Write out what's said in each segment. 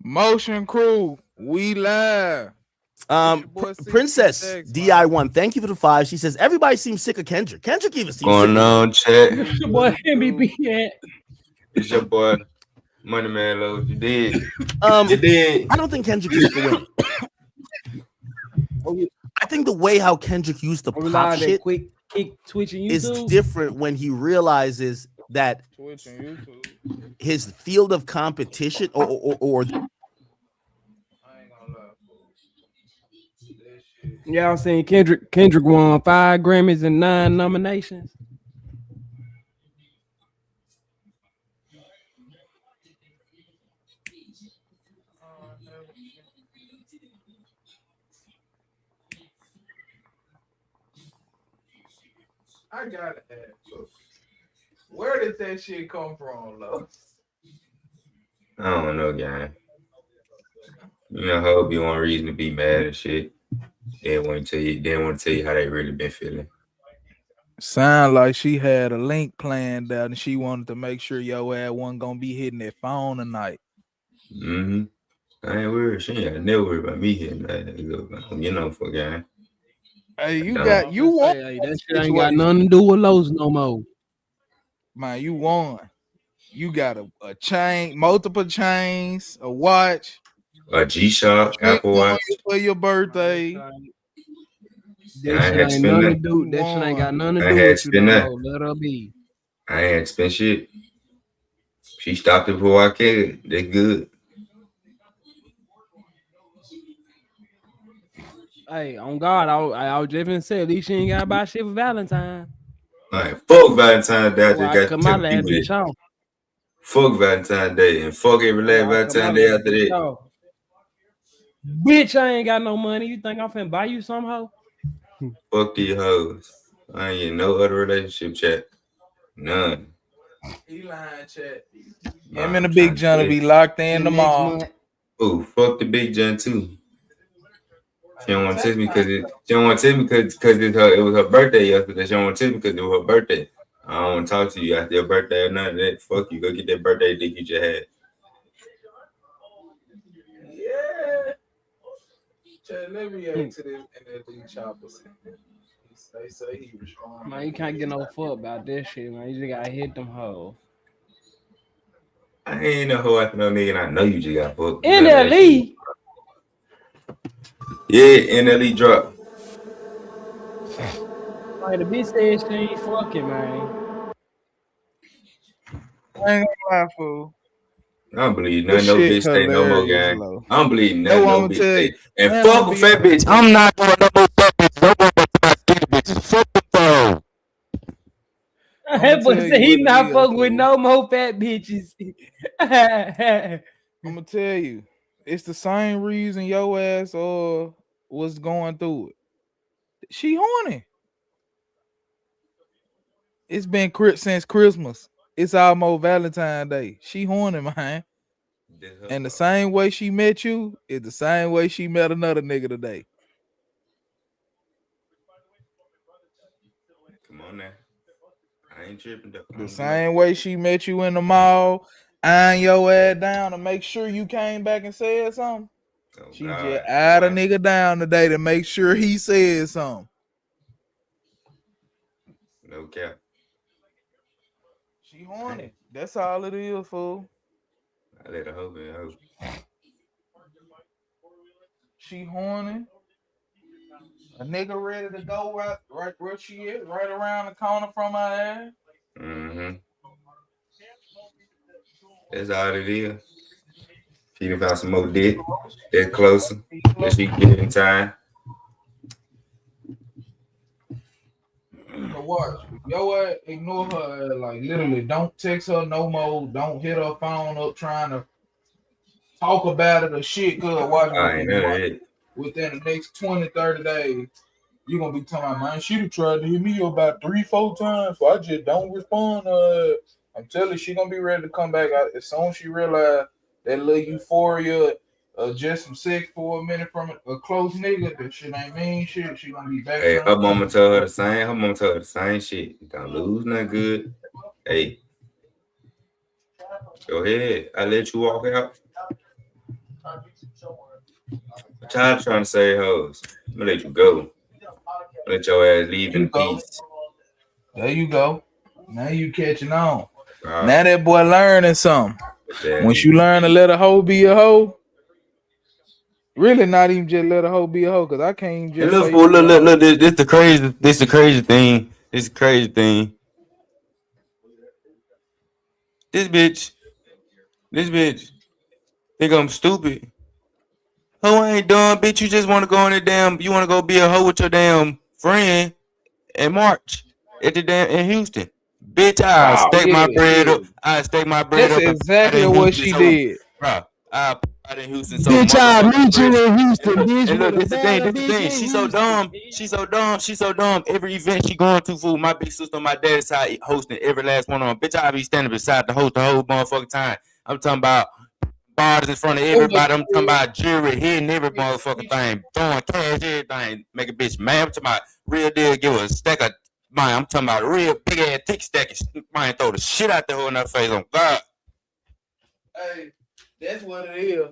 Motion Crew, we live. Princess DI1, thank you for the 5. She says everybody seems sick of Kendrick. Kendrick even seems sick Going of on, chat. Your boy MVP. It's your boy Money Man Low. You did. You did. I don't think Kendrick is sick of winning. I think the way how Kendrick used to pop shit quick kick twitching YouTube is different when he realizes that his field of competition or Y'all seen Kendrick won 5 Grammys and 9 nominations. I gotta ask, where did that shit come from, love? I don't know, gang. You know, hope you want reason to be mad and shit. They want to tell you how they really been feeling. Sound like she had a link planned out and she wanted to make sure your ass wasn't gonna be hitting that phone tonight. Mm-hmm. I ain't worried. She ain't never worried about me hitting that. You know, for gang. Hey, that shit ain't got nothing to do with Lowe's no more. Man, you won. You got a chain, multiple chains, a watch, a G-Shock, Apple Watch for your birthday. That shit ain't nothing to do. That shit ain't got nothing to do with you. Let her be. I ain't had to spend shit. She stopped it before I cared. They good. Hey, on God, I was just gonna say, at least she ain't got to buy shit for Valentine. All right, fuck Valentine's Day. I cut my last bitch off. Fuck Valentine's Day and fuck every last Valentine's Day after that. Bitch, I ain't got no money. You think I'm finna buy you some hoe? Fuck these hoes. I ain't in no other relationship, chat. None. He lying, chat. Him and the Big John will be locked in tomorrow. Oh, fuck the Big John too. She don't want to text me because it was her birthday yesterday. She don't want to text me because it was her birthday. I don't want to talk to you after your birthday or none of that. Fuck you. Go get that birthday dick you just had. Yeah. Chat, let me add to this and that these choppers. They say he responded. Man, you can't get no fuck about this shit, man. You just gotta hit them hoes. I ain't no hoe after no nigga, and I know you just got fucked. NLE. Yeah, NLE drop. Like the bitch said she ain't fucking, man. I ain't gonna lie, fool. I don't believe nothing no bitch say no more, gang. Low. I don't believe nothing no bitch say. And man, fuck a fat bitch. I'm not doing no more fat bitch. No more my skinny bitches. Fuck the phone. That boy said he not fucking with no more fat bitches. I'm gonna tell you, it's the same reason your ass was going through it. She horny. It's been since Christmas. It's almost Valentine's Day. She horny, man. And the same way she met you is the same way she met another nigga today. Come on now. I ain't tripping though. The same way she met you in the mall, eyeing your ass down to make sure you came back and said something. Oh, she God. Just eyed a nigga down today to make sure he said something. No cap. She horny. That's all it is, fool. I let her hope it hope. She horny. A nigga ready to go right where she is, right around the corner from her ass. Mm-hmm. That's all it is. She can find some more dick. That closer. That she get in time. So watch. Yo ass ignore her. Like literally, don't text her no more. Don't hit her phone up trying to talk about it or shit. Cause watch within the next 20, 30 days, you're gonna be talking about, man, she tried to hit me about 3-4 times, so I just don't respond. I'm telling you, she gonna be ready to come back out as soon as she realize that little euphoria, just some sex for a minute from a close nigga. That shit ain't mean shit. She gonna be back. Hey, her mama tell her the same. Her mama tell her the same shit. Don't lose nothing good. Hey, go ahead. I let you walk out. Trying to say hoes. I'm gonna let you go. Let your ass leave in peace. There you go. Now you catching on. Now that boy learning something. Once you learn to let a hoe be a hoe, really not even just let a hoe be a hoe, because I can't just look, look, this the crazy thing. This crazy thing. This bitch think I'm stupid. Hoe ain't dumb, bitch. You just want to go in you want to go be a hoe with your damn friend in March at the damn in Houston. Bitch, I stake my bread up. I stake my bread up. That's exactly what she did. Bro, I in Houston. So bitch, I meet you in Houston, bitch. And look, this the thing. She's so dumb. Every event she going to, fool. My big sister on my dad's side hosting every last one of them. Bitch, I be standing beside the host the whole motherfucking time. I'm talking about bars in front of everybody. I'm talking about jury hitting every motherfucking thing, throwing cash, everything. Make a bitch mad. I'm talking about real deal. Give her a stack of mine. I'm talking about real big ass thick stack. Mine throw the shit out the hole in her face on God. Hey. That's what it is.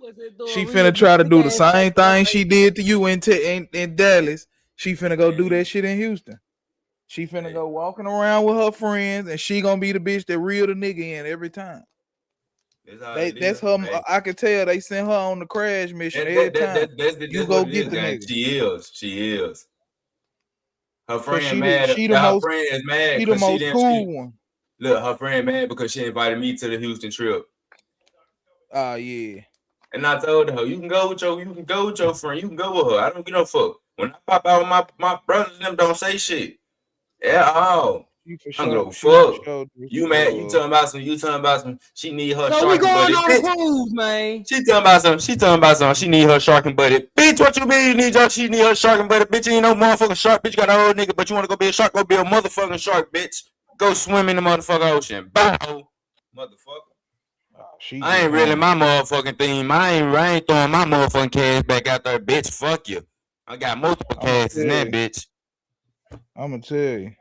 She finna try to do the same thing she did to you in Dallas. She finna go do that shit in Houston. She finna go walking around with her friends, and she gonna be the bitch that reel the nigga in every time. That's her. Man. I can tell they sent her on the crash mission every time. You go get the nigga. She is. Her friend mad. She the most. She the most cool one. Look, her friend mad because she invited me to the Houston trip. Yeah. And I told her, you can go with your friend. You can go with her. I don't give no fuck. When I pop out with my brothers, them don't say shit at all. I don't give no fuck. You mad? You talking about some? She need her. So we going on cruise, man. She talking about some. She need her shark and buddy. Bitch, what you mean? She need her shark and buddy. Bitch, ain't no motherfucking shark. Bitch, you got a old nigga, but you want to go be a shark? Go be a motherfucking shark, bitch. Go swim in the motherfucking ocean. Bow, motherfucker. I ain't really my motherfucking theme. I ain't throwing my motherfucking cash back out there, bitch. Fuck you. I got multiple cash in that bitch. I'm gonna tell you,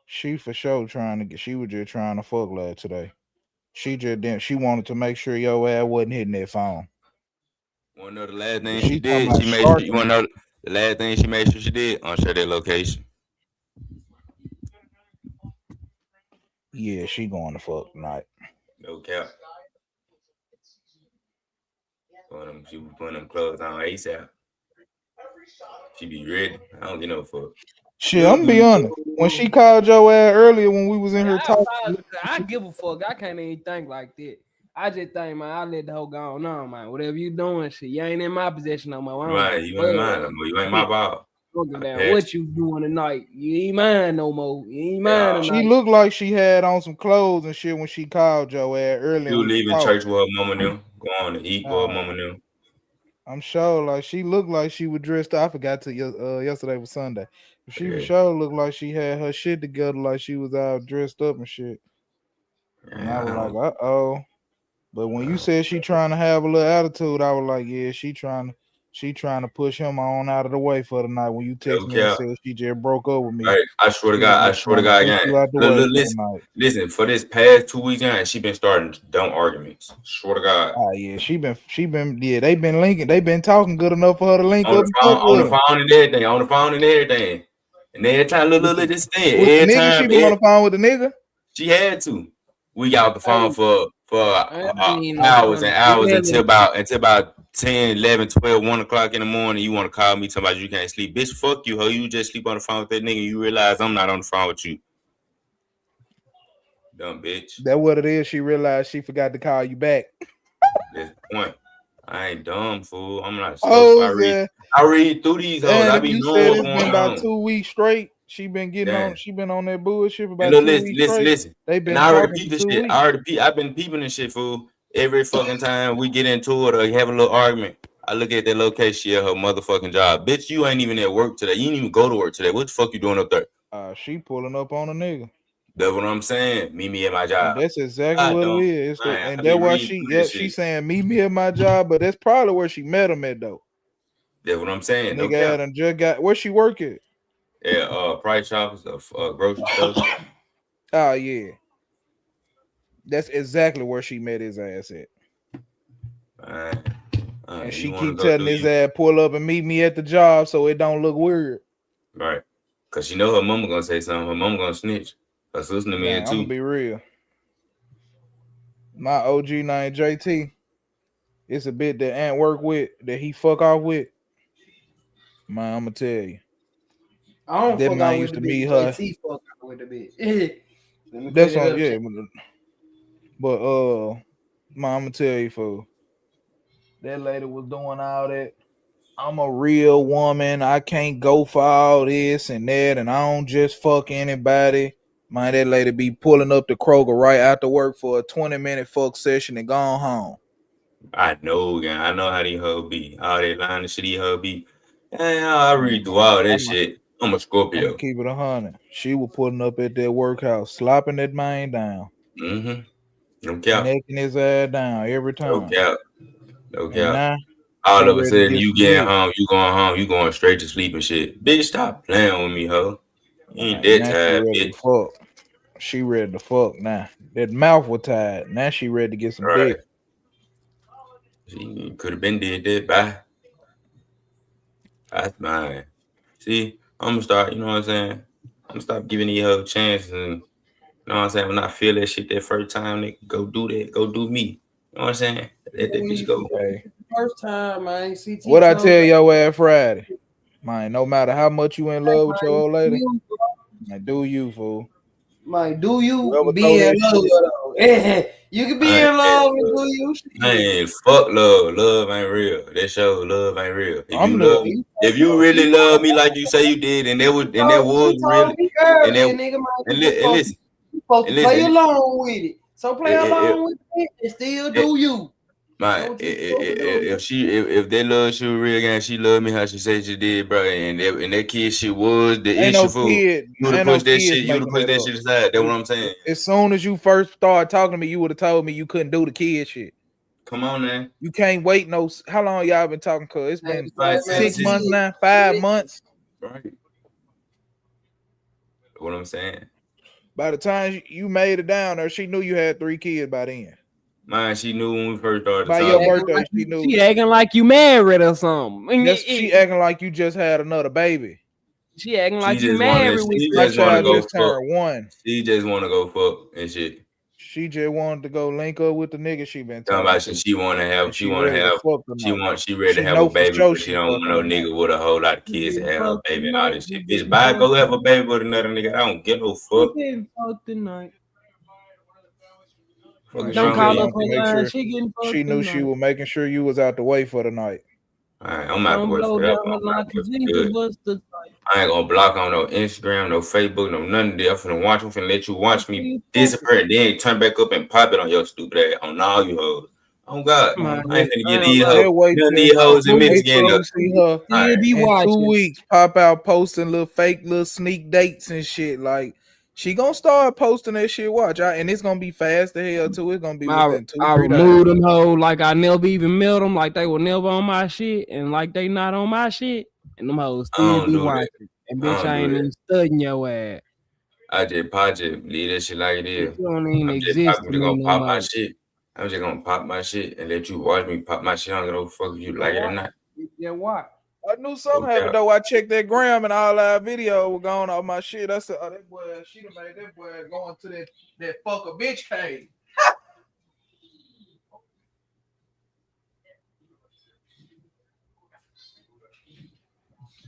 she for sure she was just trying to fuck love today. She wanted to make sure your ass wasn't hitting that phone. Wanna know the last thing she did? She made sure. You wanna know the last thing she made sure she did? Unshare their location. Yeah, she going to fuck tonight. No cap. She was putting them clothes on ASAP. She be ready. I don't get no fuck. Shit, I'm gonna be honest. When she called your ass earlier when we was in her talking, I give a fuck. I can't even think like that. I just think, man, I let the whole go on, man. Whatever you doing, shit, you ain't in my possession no more. Right, you ain't mine no more. You ain't my ball. What you doing tonight? You ain't mine no more. You ain't mine. She looked like she had on some clothes and shit when she called your ass earlier. You leaving church with her mama now, going to eat with her mama now. I'm sure, like she looked like she was dressed up. I forgot to yesterday was Sunday. She for sure looked like she had her shit together, like she was out dressed up and shit. And I was like, But when you said she trying to have a little attitude, I was like, yeah, she trying to push him on out of the way for the night. When you text me and said she just broke up with me. Right. I swear to God, again. Listen, for this past 2 weeks, again, she been starting dumb arguments. Swear to God. Yeah, she been they been linking, they been talking good enough for her to link on up on the phone and everything. And every time, look this thing. Every time she been on the phone with the nigga. She had to. We got off the phone for hours and hours until about 10, 11, 12, 1 o'clock in the morning. You want to call me talking about you can't sleep. Bitch, fuck you, ho. You just sleep on the phone with that nigga. You realize I'm not on the phone with you. Dumb bitch. That's what it is. She realized she forgot to call you back. That's the point. I ain't dumb, fool. I'm not slow. I read through these hoes. I be knowing what's going on. About 2 weeks straight. She been getting on. She been on that bullshit for about 2 weeks straight. Listen. They been. I already peeped this shit. I've been peeping this shit, fool. Every fucking time we get into it or have a little argument, I look at that location of her motherfucking job. Bitch, you ain't even at work today. You didn't even go to work today. What the fuck you doing up there? She pulling up on a nigga. That's what I'm saying. Meet me at my job. And that's exactly what it is. And that's why she's saying meet me at my job, but that's probably where she met him at though. That's what I'm saying. Nigga and just got where she work at? Yeah, Price Shoppers, grocery stores. Oh yeah. That's exactly where she met his ass at. I And she keep telling his ass pull up and meet me at the job so it don't look weird. Right. Cause she know her mama gonna say something. Her mama gonna snitch. Her sister to me too. I'm gonna be real. My OG named JT. It's a bit that Ant work with that he fuck off with. Man, I'm gonna tell you. I don't that fuck man out used with to the meet bitch. her. JT fuck out with the bitch. That's on yeah. But man, I'm gonna tell you, fool. That lady was doing all that. I'm a real woman. I can't go for all this and that, and I don't just fuck anybody. Man, that lady be pulling up to Kroger right after work for a 20-minute fuck session and gone home. I know, yeah. I know how these hoes be. All that line of shit these hoes be. I read through all that shit. I'm a Scorpio. I'm keep it 100. She was pulling up at that workhouse, slopping that man down. Mm-hmm. No cap. Necking his ass down every time. No cap. No cap. Now, all of a sudden, you getting home, you going straight to sleep and shit. Bitch, stop playing with me, ho. You ain't that tired, bitch. She ready to fuck now. That mouth was tired. Now she ready to get some dick. She could have been did that. Bye. That's mine. See, I'm gonna start, you know what I'm saying? I'm gonna stop giving these hoes chances, and you know what I'm saying? When I feel that shit that first time, they go do that, go do me. You know what I'm saying? Let that bitch go. Okay. First time, man. CT what I tell your ass Friday? Man, no matter how much you in love with your old lady, man, do you, fool. Man, do you be in love with her? You can be in love with do you? Man, fuck love. Love ain't real. That show love ain't real. If you really love me like you say you did, and that was really, and listen, you supposed to play along with it. So play along with it and still do you. Man, if that love she was real again, she loved me how she said she did, bro. And that kid shit was the issue for you would have pushed that shit. You would have pushed that shit aside. That's what I'm saying. As soon as you first started talking to me, you would have told me you couldn't do the kid shit. Come on, man. You can't wait no. How long y'all been talking? Cause it's been 6 months now, 5 months. Right. What I'm saying. By the time you made it down there, she knew you had 3 kids by then. Man, she knew when we first started. By your birthday, she knew. She acting like you married or something. Yes, she acting like you just had another baby. She acting like you married. My child just turned 1. She just want to go fuck and shit. She just wanted to go link up with the nigga she been talking about. She want to have. She ready to have a baby, but she don't want no nigga with a whole lot of kids to have a baby and all this shit. Bitch, bye, go have a baby with another nigga. I don't get no fuck. Don't call her for line. She knew she was making sure you was out the way for the night. All right, I'm out the way for that. I ain't gonna block on no Instagram, no Facebook, no nothing there. I'm finna let you watch me disappear and then turn back up and pop it on your stupid ass on all you hoes. Oh God, I ain't finna get these hoes. None of these hoes in Michigan. In 2 weeks, pop out posting little fake little sneak dates and shit. Like she gonna start posting that shit. Watch, and it's gonna be fast to hell too. It's gonna be within 2-3 days. I remove them hoes like I never even met them. Like they were never on my shit, and like they not on my shit. And them hoes still be watching. And bitch, I ain't even studying your ass. I just leave that shit like it is. You don't even exist. I'm just gonna pop my shit. I'm just gonna pop my shit and let you watch me pop my shit. I don't give a fuck if you like it or not. Yeah, what? I knew something happened though. I checked that gram and all our video was going off my shit. I said, "Oh, that boy, she done made that boy going to that fuck a bitch cave."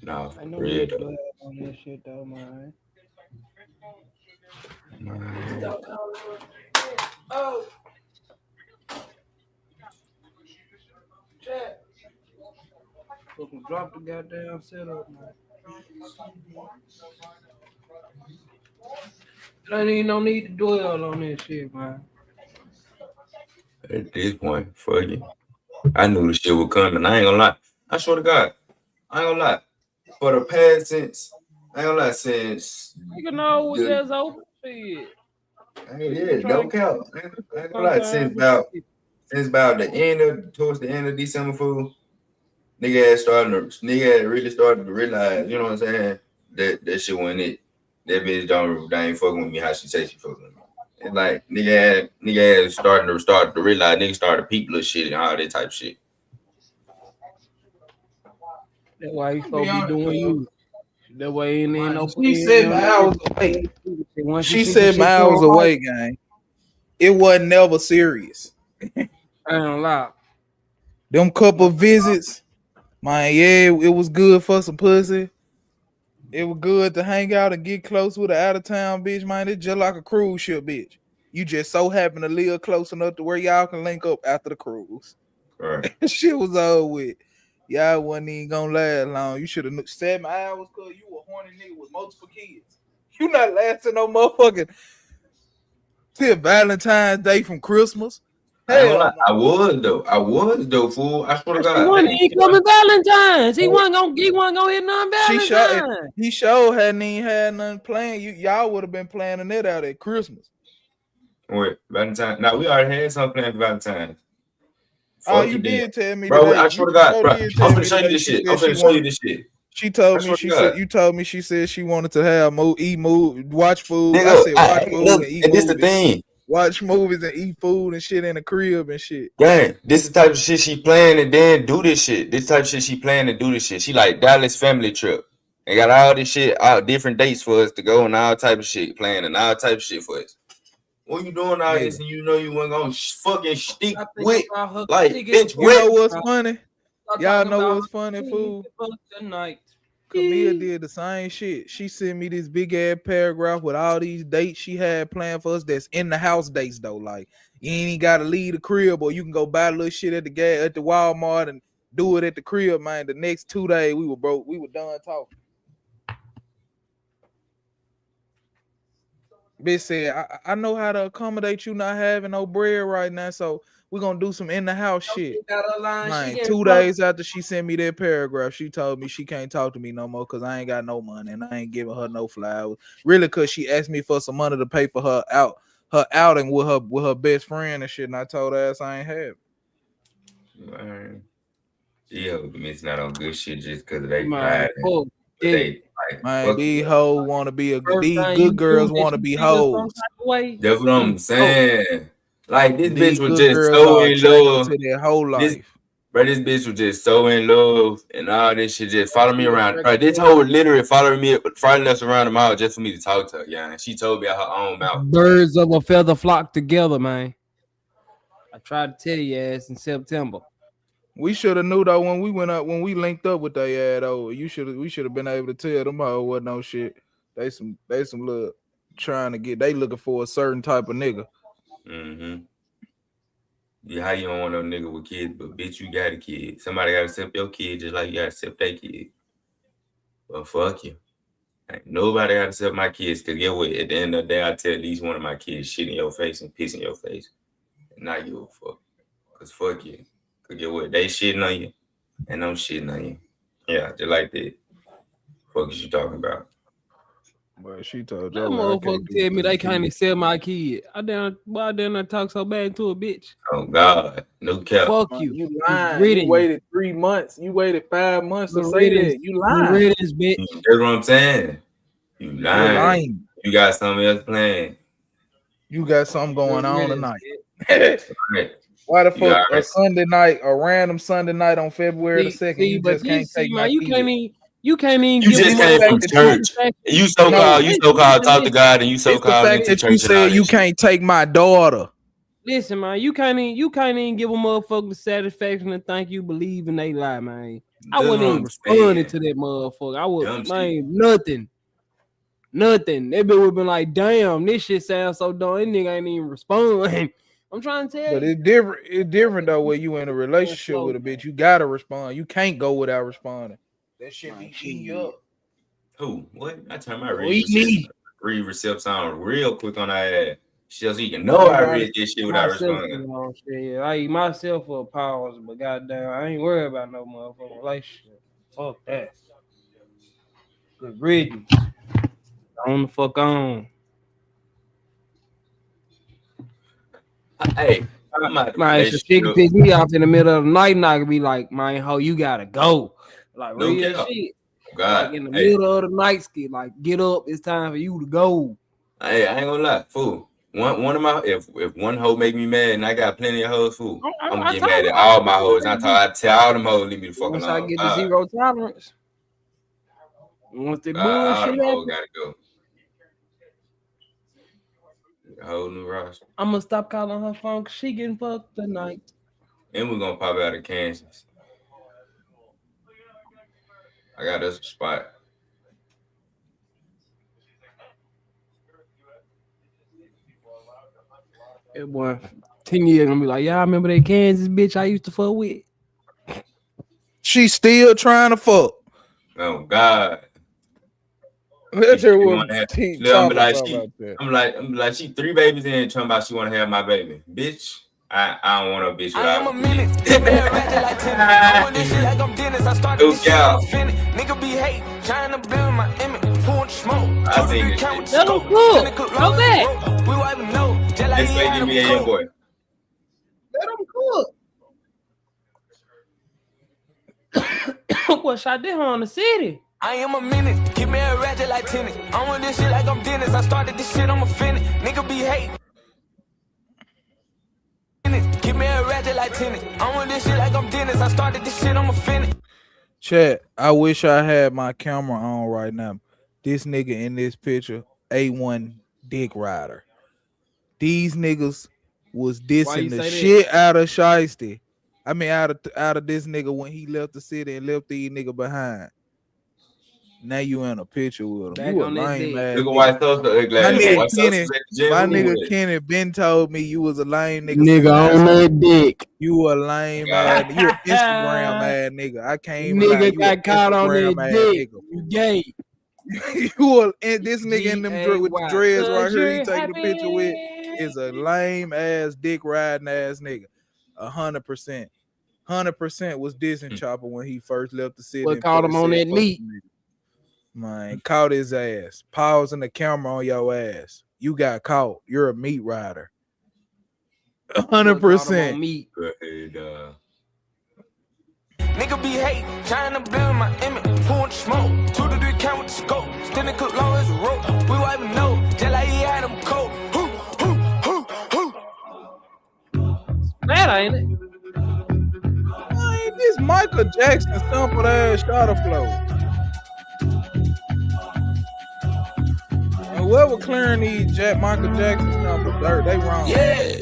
No, I know real though. On that shit though, man. Oh. Chat. Fucking drop the goddamn setup, man. There ain't even no need to dwell on this shit, man. At this point, fuck it. I knew the shit would come, and I ain't gonna lie. I swear to God, I ain't gonna lie. For the past since, I ain't gonna lie, since you know we just open shit. Yeah, no count. I ain't gonna lie. Since about towards the end of December, fool, nigga had really started to realize, you know what I'm saying, that shit wasn't it. That bitch they ain't fucking with me how she say she fucking with me. And like nigga had starting to realize, nigga started to peep little shit and all that type of shit. That's why you supposed to be doing you. That way ain't no. She said my hours away. She said my hours away, gang. It wasn't never serious. I don't lie. Them couple visits, man, yeah, it was good for some pussy. It was good to hang out and get close with an out of town bitch, man. It's just like a cruise ship, bitch. You just so happen to live close enough to where y'all can link up after the cruise. Right. Shit was over with. Y'all wasn't even gonna last long. You should have 7 hours because you were horny nigga with multiple kids. You not lasting no motherfucking till Valentine's Day from Christmas. Hell, I was though, fool. I swear to God. He coming Valentine's. He wasn't gonna hit none Valentine's. He sure hadn't even had nothing planned. Y'all would have been planning it out at Christmas. Wait, Valentine. Now we already had something planned for Valentine's. Oh, you did tell me, bro. today. I swear to God, bro. I'm gonna show you this shit. I'm gonna show you this shit. She told me. She said you told me. She said she wanted to have watch food. Nigga, I said watch movies and eat and this movies. The thing. Watch movies and eat food and shit in the crib and shit. Dang, this is the type of shit she playing and then do this shit. This type of shit she playing and do this shit. She like Dallas family trip. And got all this shit out, different dates for us to go and all type of shit playing and all type of shit for us. What you doing all this and you know you weren't gonna fucking stick with like bitch? You know what's funny? Y'all know what's funny, fool? Camille did the same shit. She sent me this big ass paragraph with all these dates she had planned for us. That's in the house dates though. Like you ain't gotta leave the crib, or you can go buy a little shit at the Walmart and do it at the crib, man. The next 2 days we were broke. We were done talking. Bitch said, I know how to accommodate you not having no bread right now, so we're gonna do some in the house shit. Man, 2 days after she sent me that paragraph, she told me she can't talk to me no more because I ain't got no money and I ain't giving her no flowers. Really, because she asked me for some money to pay for her outing with her best friend and shit, and I told her ass I ain't have it. Man. Yeah, it's not on good shit just because they pride. Man, these hoes want to be these good girls want to be hoes. That's what I'm saying. Like this bitch was just so in love to their whole life. This bitch was just so in love and all this shit just follow me around. Bro, this hoe literally following us around the mall just for me to talk to her. Yeah, and she told me out her own mouth. Birds of a feather flock together, man. I tried to tell you ass in September. We should have knew though when we linked up with they ad though. We should have been able to tell them how it wasn't no shit. They some little trying to get. They looking for a certain type of nigga. Mm-hmm. Yeah, how you don't want no nigga with kids, but bitch, you got a kid. Somebody gotta accept your kid just like you gotta accept their kid. Well, fuck you. Ain't nobody gotta accept my kids, cause get what? At the end of the day, I tell at least one of my kids shit in your face and piss in your face. And not give a fuck. Cause fuck you. Cause get what? They shitting on you and I'm shitting on you. Yeah, just like that. Fuck is you talking about? But she told you. That motherfucker tell me they can't accept my kid. I didn't talk so bad to a bitch. Oh God, no cap. Fuck you. You lying. You waited 3 months. You waited 5 months to say that. You lying. Bitch. That's what I'm saying. You lying. You got something else planned. You got something going on tonight. Why the fuck a Sunday night, a random Sunday night on February the 2nd? You just can't take my kid. You can't even. You just came from church. You so called talk to God, and you so called into church. You said you can't take my daughter. Listen, man, you can't even give a motherfucker the satisfaction to think you believe in they lie, man. I wouldn't even respond to that motherfucker. I would, man, nothing. They would have been like, damn, this shit sounds so dumb. This nigga ain't even responding. I'm trying to tell you. But it's different. It's different though when you in a relationship with a bitch. You gotta respond. You can't go without responding. That shit be eating you up. Who? What? I turn my read receipts on real quick on that ass. So you can know I read this shit without responding. Yeah, I eat myself for powers, but goddamn, I ain't worried about no motherfucking relationship. Fuck that. Good riddance. On the fuck on. Hey, man, so she can pick me off in the middle of the night and I can be like, man, ho, you gotta go. Like real shit. God. Like in the middle of the night, like get up, it's time for you to go. Hey, I ain't gonna lie, fool. One of my if one hoe make me mad and I got plenty of hoes food, I'm gonna get mad at all my hoes. I tell all them hoes leave me the fuck alone. Once I get the zero tolerance, once they bullshit, gotta go. A whole new roster. I'm gonna stop calling her phone because she getting fucked tonight. And we're gonna pop out of Kansas. I got us a spot. It boy, 10 years gonna be like, y'all remember that Kansas bitch I used to fuck with? She still trying to fuck. Oh God. I'm like, she 3 babies in, talking about she want to have my baby. Bitch, I don't want no bitch without. I am a minute. Nigga be hate, trying to build my image, pouring smoke. I think it's cool. Go back. We won't even know. This lady be a young boy. Let him cook. What shot did her on the city? I am a minute, keep me a ratchet like tenant. I want this shit like I'm Dennis. I started this shit, I'm offended. Nigga be hate. Keep me a ratchet like tenant. I want this shit like I'm Dennis. I started this shit, I'm offended. Chat, I wish I had my camera on right now. This nigga in this picture, A1 dick rider. These niggas was dissing the shit out of Shiesty. I mean, out of this nigga when he left the city and left these nigga behind. Now you in a picture with him. You a lame ass. Look at white social. My nigga Kenny been told me you was a lame nigga. Nigga on that dick. You a lame ass. You an Instagram ass nigga. I can't even lie. Nigga got caught on that dick. You gay. You and this nigga in them with the dreads right here. He taking the picture with is a lame ass dick riding ass nigga. 100%. 100% was dissing Chopper when he first left the city. What caught him on that meat? Man, caught his ass. Pausing the camera on your ass. You got caught. You're a meat rider. 100%. Meat. Nigga be hate, trying to build my image, pouring smoke. 2 to 3 count with the scope. Standing cook low as a rope. We won't even know. Just like he had him cold. That ain't it. Ain't this Michael Jackson sampled ass starter flow? And whoever clearing these Michael Jackson numbers, they wrong. Yeah.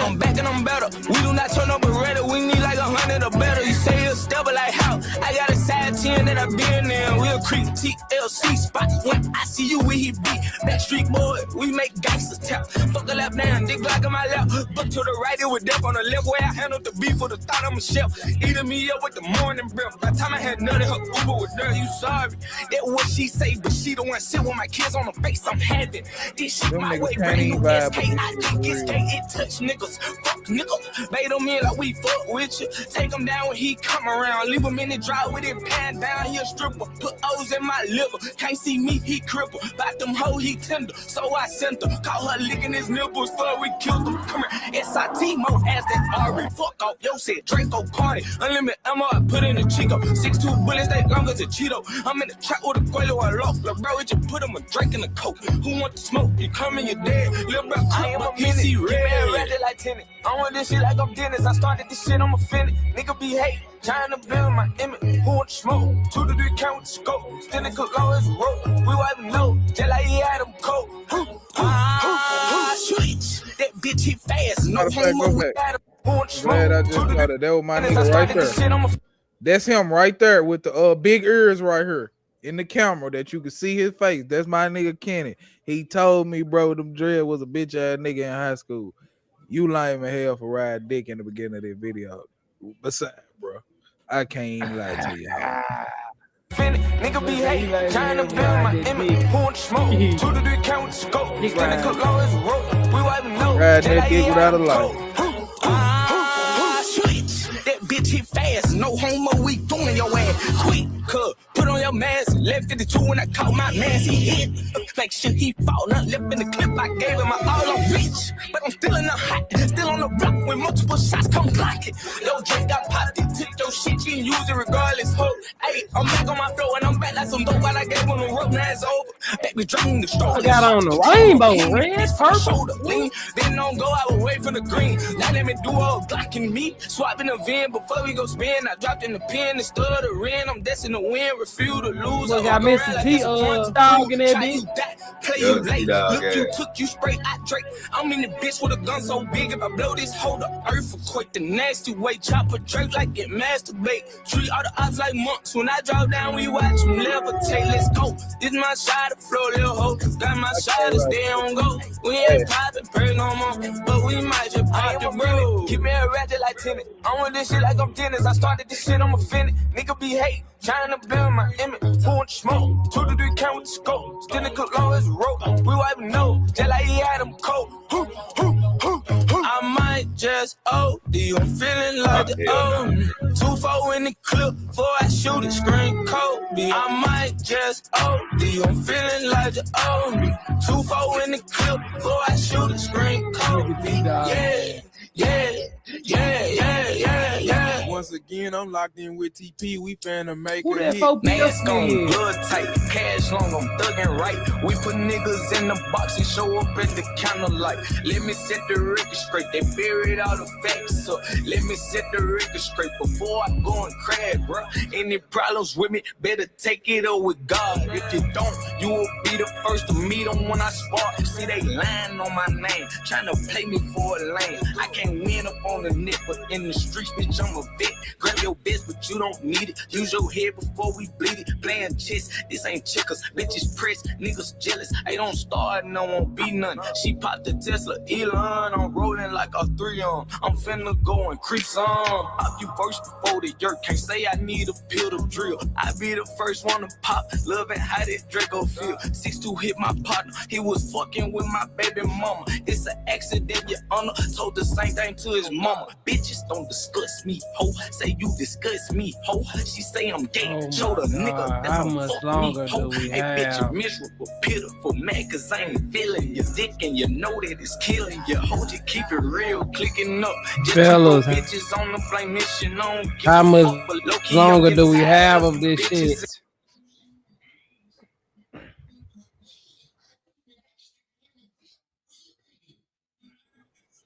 I'm back and I'm better. We do not turn up a Beretta. We need like 100 or better. You say you're stubborn like how? I got a side 10 that I've been in. We'll creep TLC spot. When I see you, we hit beat. Backstreet boy, we make gangsters tap. Fuck a lap down, dick block in my lap. But to the right, it was death on the left. Where I handled the beef for the thought I'm a chef. Eating me up with the morning breath. By the time I had none of her Uber with her, you sorry. That what she say, but she the one sit with my kids on the face. I'm having this shit them my way. Brand new SK, I think it's gay. It touch niggas. Fuck nigga. Bait them in like we fuck with you. Take him down when he come around. Leave him in the drive with it pan down. He a stripper. Put O's in my liver. Can't see me, he cripple. About them hoe, he tender. So I sent her. Caught her licking his nipples before we killed him. Come here. SIT more ass than Ari. Fuck off. Yo said Draco party. Unlimited ammo, I put in a Chico. 6'2" bullets, they long as a Cheeto. I'm in the trap with a Quelo and lock. Lil' bro, we just put him a drink in the coke. Who want the smoke? You coming, you dead. Lil' bro, I am a PC red like tenant. I want this shit like I'm Dennis. I started this shit, I'm offended. Nigga be hate, trying to build my image. Who want the smoke? 2 to 3 count with the scope. Standing cook low as a rope. We won't even know. Just like he had him cold. Switch. That bitch hit fast. No homework. Glad I just got it. That was my nigga right there. That's him right there with the big ears right here in the camera that you can see his face. That's my nigga Kenny. He told me, bro, them dread was a bitch ass nigga in high school. You lame as hell for riding dick in the beginning of this video. Besides, bro, I can't even lie to you. Nigga be hate, trying to build my image. Who want the smoke? 2 to 3 count with the scope. Standing cook low as a rope. We won't even know. Riding that dick without a light. Switch. That bitch hit fast. No homo, we doing your ass. Quick, cuz. Put on your mask. Left 52 when I caught my man. He hit. Make sure he fall. Not left in the clip. I gave him my all on bitch. But I'm still in the hot. Still on the block when multiple shots come block it. Yo, Drake got popped it. Took your shit. You can use it regardless. Ho. Hey, I'm back on my floor and I'm back like some dope. While I gave him the rope. Now it's over. Baby, drain the stroke. I got on the rainbow, red, purple. Shoulder lean, then don't go, I will wait for the green. Now let me do all blocking me. Swapping the VIN before we go spin. I dropped in the pen and stood the ring. I'm destined to win, refuse to lose. Look, I missed the T dog in that bitch. Play you late. Look, you took, you spray, I Drake. I'm in the bitch with a gun so big. If I blow this whole the earth will quake the nasty way. Chopper Drake like it masturbate. Treat all the odds like monks. When I drop down, we watch them levitate. Let's go. This my shot of flow, little hoe. Got my shot to stay on go. We ain't poppin' pray no more, but we might just pop the bro. Keep me a ratchet like tennis. I'm with this shit like I'm tennis. I started this shit, I'm offended. Nigga be hate, trying to build my image. Pouring smoke, 2 to 3 count with the scope. Still a good low as rope. We wipe no, just like he had them cold. I might just OD. I'm feeling like the old me. 2-4 in the clip before I shoot it, screen Kobe. I might just OD. I'm feeling like the old me. 2-4 in the clip before I shoot it, screen Kobe. Yeah. Once again, I'm locked in with TP. We finna make Who a that hit. folk Mask on, is? blood tight, cash long, I'm thugging right. We put niggas in the box and show up at the counter like, let me set the record straight. They buried all the facts, so let me set the record straight before I go and crash, bro. Any problems with me, better take it up with God. If you don't, you will be the first to meet them when I spark. See, they lying on my name, trying to play me for a lane. I can't win up on the net, but in the streets, bitch, I'm a vet. Grab your best, but you don't need it. Use your head before we bleed it. Playing chess, this ain't checkers. Bitches press, niggas jealous. I don't start, no won't be none. She popped the Tesla, Elon. I'm rolling like a 3-on. I'm finna go and creep some. Pop you first before the yerk. Can't say I need a pill to drill. I be the first one to pop. Loving how that Draco feel. 6'2" hit my partner. He was fucking with my baby mama. It's an accident, your honor. Told the same thing to his mama. Bitches don't discuss me, ho. Say you discuss me, ho. She say I'm gay. Oh Show the nigga God, that's how a much fuck longer me, ho. do we Hey, bitch, have? you miserable, pitiful, mad, cause I ain't feeling your dick and you know that it's killing you. Hold you, keep it real, clicking up. Just Fellas, bitches on the blame mission on. how much longer do we have of this shit?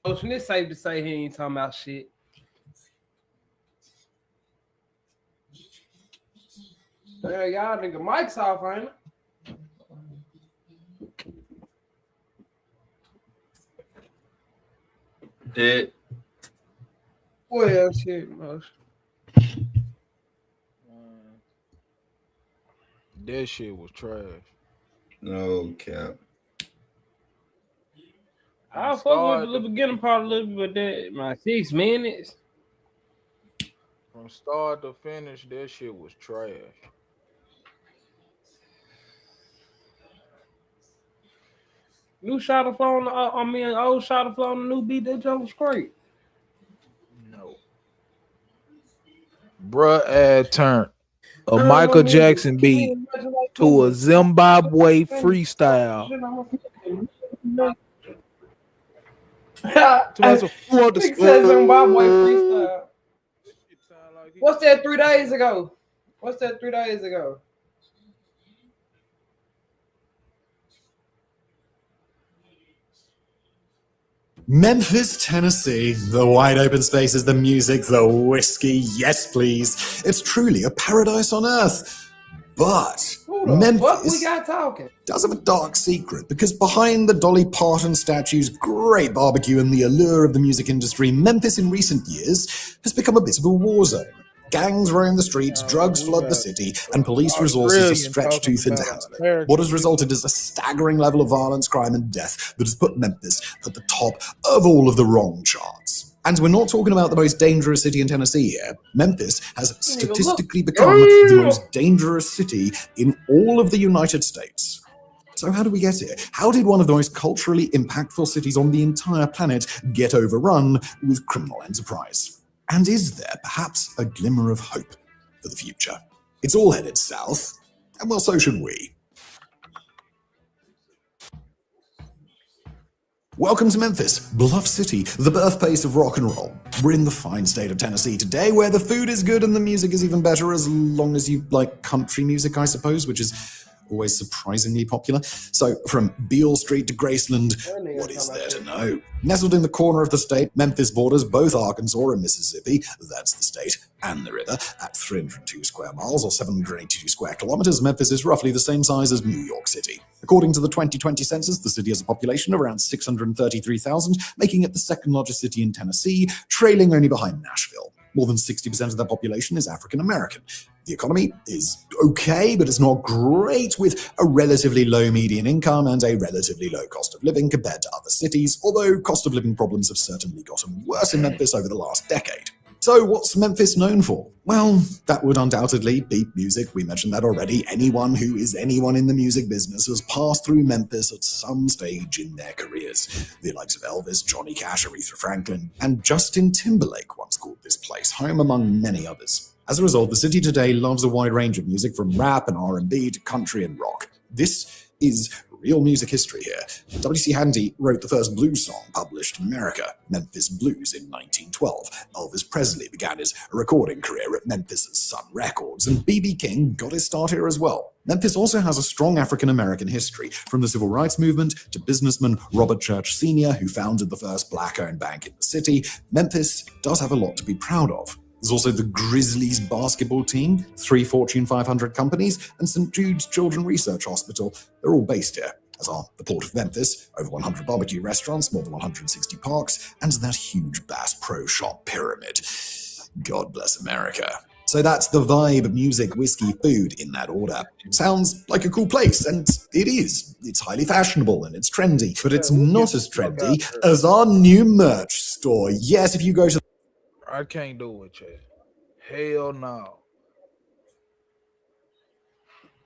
Ocean, it's safe to say he ain't talking about shit. Hell, y'all nigga mic's off, ain't it? Dead. Well, shit, Motion. That shit was trash. No cap. I'll fuck with the beginning part a little bit, but that my 6 minutes. From start to finish, that shit was trash. New shot of flow on an old shot of flow on the new beat. That jump was great. No. Bruh, turned a Michael Jackson beat to a Zimbabwe freestyle. Zimbabwe freestyle. What's that 3 days ago? What's that 3 days ago? Memphis, Tennessee. The wide open spaces, the music, the whiskey. Yes, please. It's truly a paradise on earth. But Memphis we got talking? does have a dark secret, because behind the Dolly Parton statue's great barbecue and the allure of the music industry, Memphis in recent years has become a bit of a war zone. Gangs roam the streets, drugs flood the city, and police resources are stretched too thin to handle it. What has resulted is a staggering level of violence, crime, and death that has put Memphis at the top of all of the wrong charts. And we're not talking about the most dangerous city in Tennessee here. Memphis has statistically become the most dangerous city in all of the United States. So how did we get here? How did one of the most culturally impactful cities on the entire planet get overrun with criminal enterprise? And is there perhaps a glimmer of hope for the future? It's all headed south, and well, so should we. Welcome to Memphis, Bluff City, the birthplace of rock and roll. We're in the fine state of Tennessee today, where the food is good and the music is even better, as long as you like country music, I suppose, which is always surprisingly popular. So from Beale Street to Graceland, what is there to know? Nestled in the corner of the state, Memphis borders both Arkansas and Mississippi. That's the state and the river. At 302 square miles or 782 square kilometers, Memphis is roughly the same size as New York City. According to the 2020 census, the city has a population of around 633,000, making it the second largest city in Tennessee, trailing only behind Nashville. More than 60% of the population is African American. The economy is okay, but it's not great, with a relatively low median income and a relatively low cost of living compared to other cities, although cost of living problems have certainly gotten worse in Memphis over the last decade. So what's Memphis known for? Well, that would undoubtedly be music. We mentioned that already. Anyone who is anyone in the music business has passed through Memphis at some stage in their careers. The likes of Elvis, Johnny Cash, Aretha Franklin, and Justin Timberlake once called this place home, among many others. As a result, the city today loves a wide range of music, from rap and R&B to country and rock. This is real music history here. W.C. Handy wrote the first blues song published in America, Memphis Blues, in 1912. Elvis Presley began his recording career at Memphis' Sun Records, and B.B. King got his start here as well. Memphis also has a strong African-American history, from the civil rights movement to businessman Robert Church Sr., who founded the first black-owned bank in the city. Memphis does have a lot to be proud of. There's also the Grizzlies basketball team, 3 Fortune 500 companies, and St. Jude's Children's Research Hospital. They're all based here, as are the Port of Memphis, over 100 barbecue restaurants, more than 160 parks, and that huge Bass Pro Shop pyramid. God bless America. So that's the vibe: music, whiskey, food, in that order. Sounds like a cool place, and it is. It's highly fashionable and it's trendy, but it's not as trendy as our new merch store. Yes, if you go to... I can't do it, Chad. Hell no.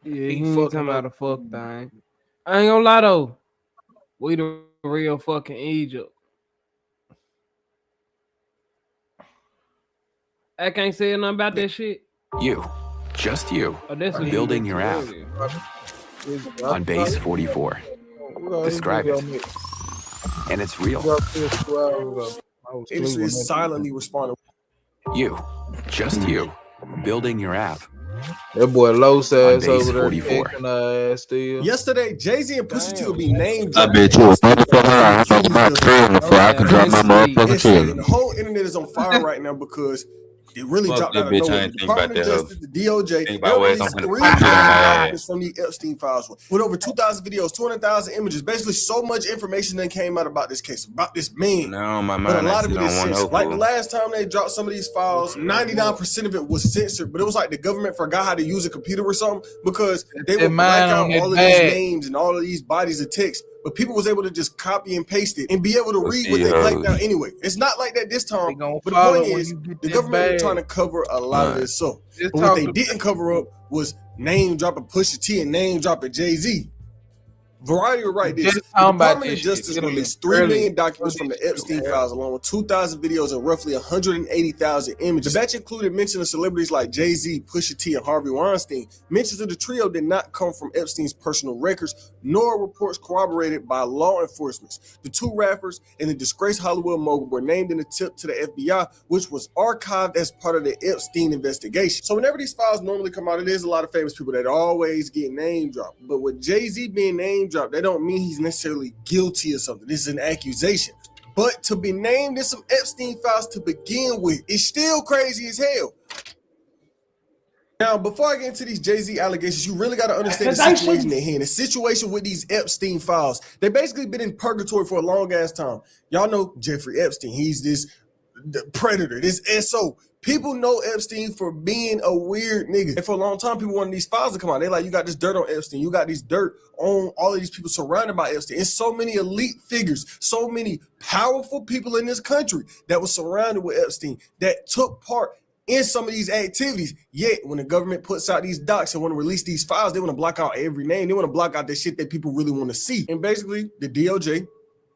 Yeah, he ain't talking about a fuck thing. I ain't gonna lie though. We the real fucking Egypt. I can't say nothing about that shit. You, just you, Oh, that's are building your app on Base 44. Describe it. And it's real. Industry is silently responding. You, just you, building your app That boy low size on Base over there 44. kicking her ass still. Yesterday, Jay-Z and Pusha T will be named. I bet you a motherfucker I have my friend before I can drop my motherfucking chili. The whole internet is on fire right now because it really Fuck dropped that out of bitch, I nowhere. ain't The think about Department of that, Justice, the DOJ, Think about ways I'm released finna 3 put it on my documents from the Epstein files with over 2,000 videos, 200,000 images. Basically, so much information that came out about this case, about this man. Now on my But a mind, I lot of sit it on is one censored. Like the hope. last time they dropped some of these files, 99% of it was censored, but it was like the government forgot how to use a computer or something, because they would black out all of these names and all of these bodies of text. But people was able to just copy and paste it and be able to read what they blacked out anyway. It's not like that this time. But the point is, the government was trying to cover a lot of this up. But what they didn't cover up was name dropping Pusha T and name dropping Jay-Z. Variety will write this. The Department of Justice released 3 million documents from the Epstein files, along with 2,000 videos and roughly 180,000 images. The batch included mention of celebrities like Jay-Z, Pusha T, and Harvey Weinstein. Mentions of the trio did not come from Epstein's personal records, nor reports corroborated by law enforcement. The 2 rappers and the disgraced Hollywood mogul were named in a tip to the FBI, which was archived as part of the Epstein investigation. So whenever these files normally come out, it is a lot of famous people that always get name dropped. But with Jay-Z being name dropped, that don't mean he's necessarily guilty of something. This is an accusation. But to be named in some Epstein files to begin with is still crazy as hell. Now, before I get into these Jay-Z allegations, you really got to understand the situation at hand. The situation with these Epstein files, they basically been in purgatory for a long ass time. Y'all know Jeffrey Epstein. He's this predator, this SO. People know Epstein for being a weird nigga. And for a long time, people wanted these files to come out. They like, you got this dirt on Epstein. You got this dirt on all of these people surrounded by Epstein. And so many elite figures, so many powerful people in this country that was surrounded with Epstein that took part in some of these activities. Yet, when the government puts out these docs and want to release these files, they want to block out every name. They want to block out the shit that people really want to see. And basically, the DOJ,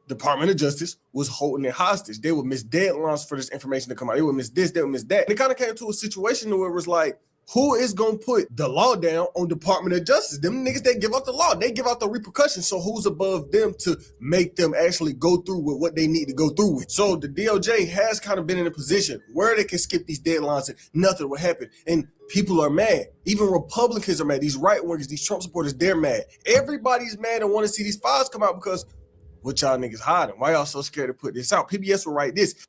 Department of Justice, was holding it hostage. They would miss deadlines for this information to come out. They would miss this, they would miss that. And it kind of came to a situation where it was like, who is going to put the law down on Department of Justice? Them niggas that give out the law, they give out the repercussions. So who's above them to make them actually go through with what they need to go through with? So the DOJ has kind of been in a position where they can skip these deadlines and nothing will happen. And people are mad. Even Republicans are mad. These right wingers, these Trump supporters, they're mad. Everybody's mad and want to see these files come out because what y'all niggas hiding? Why y'all so scared to put this out? PBS will write this.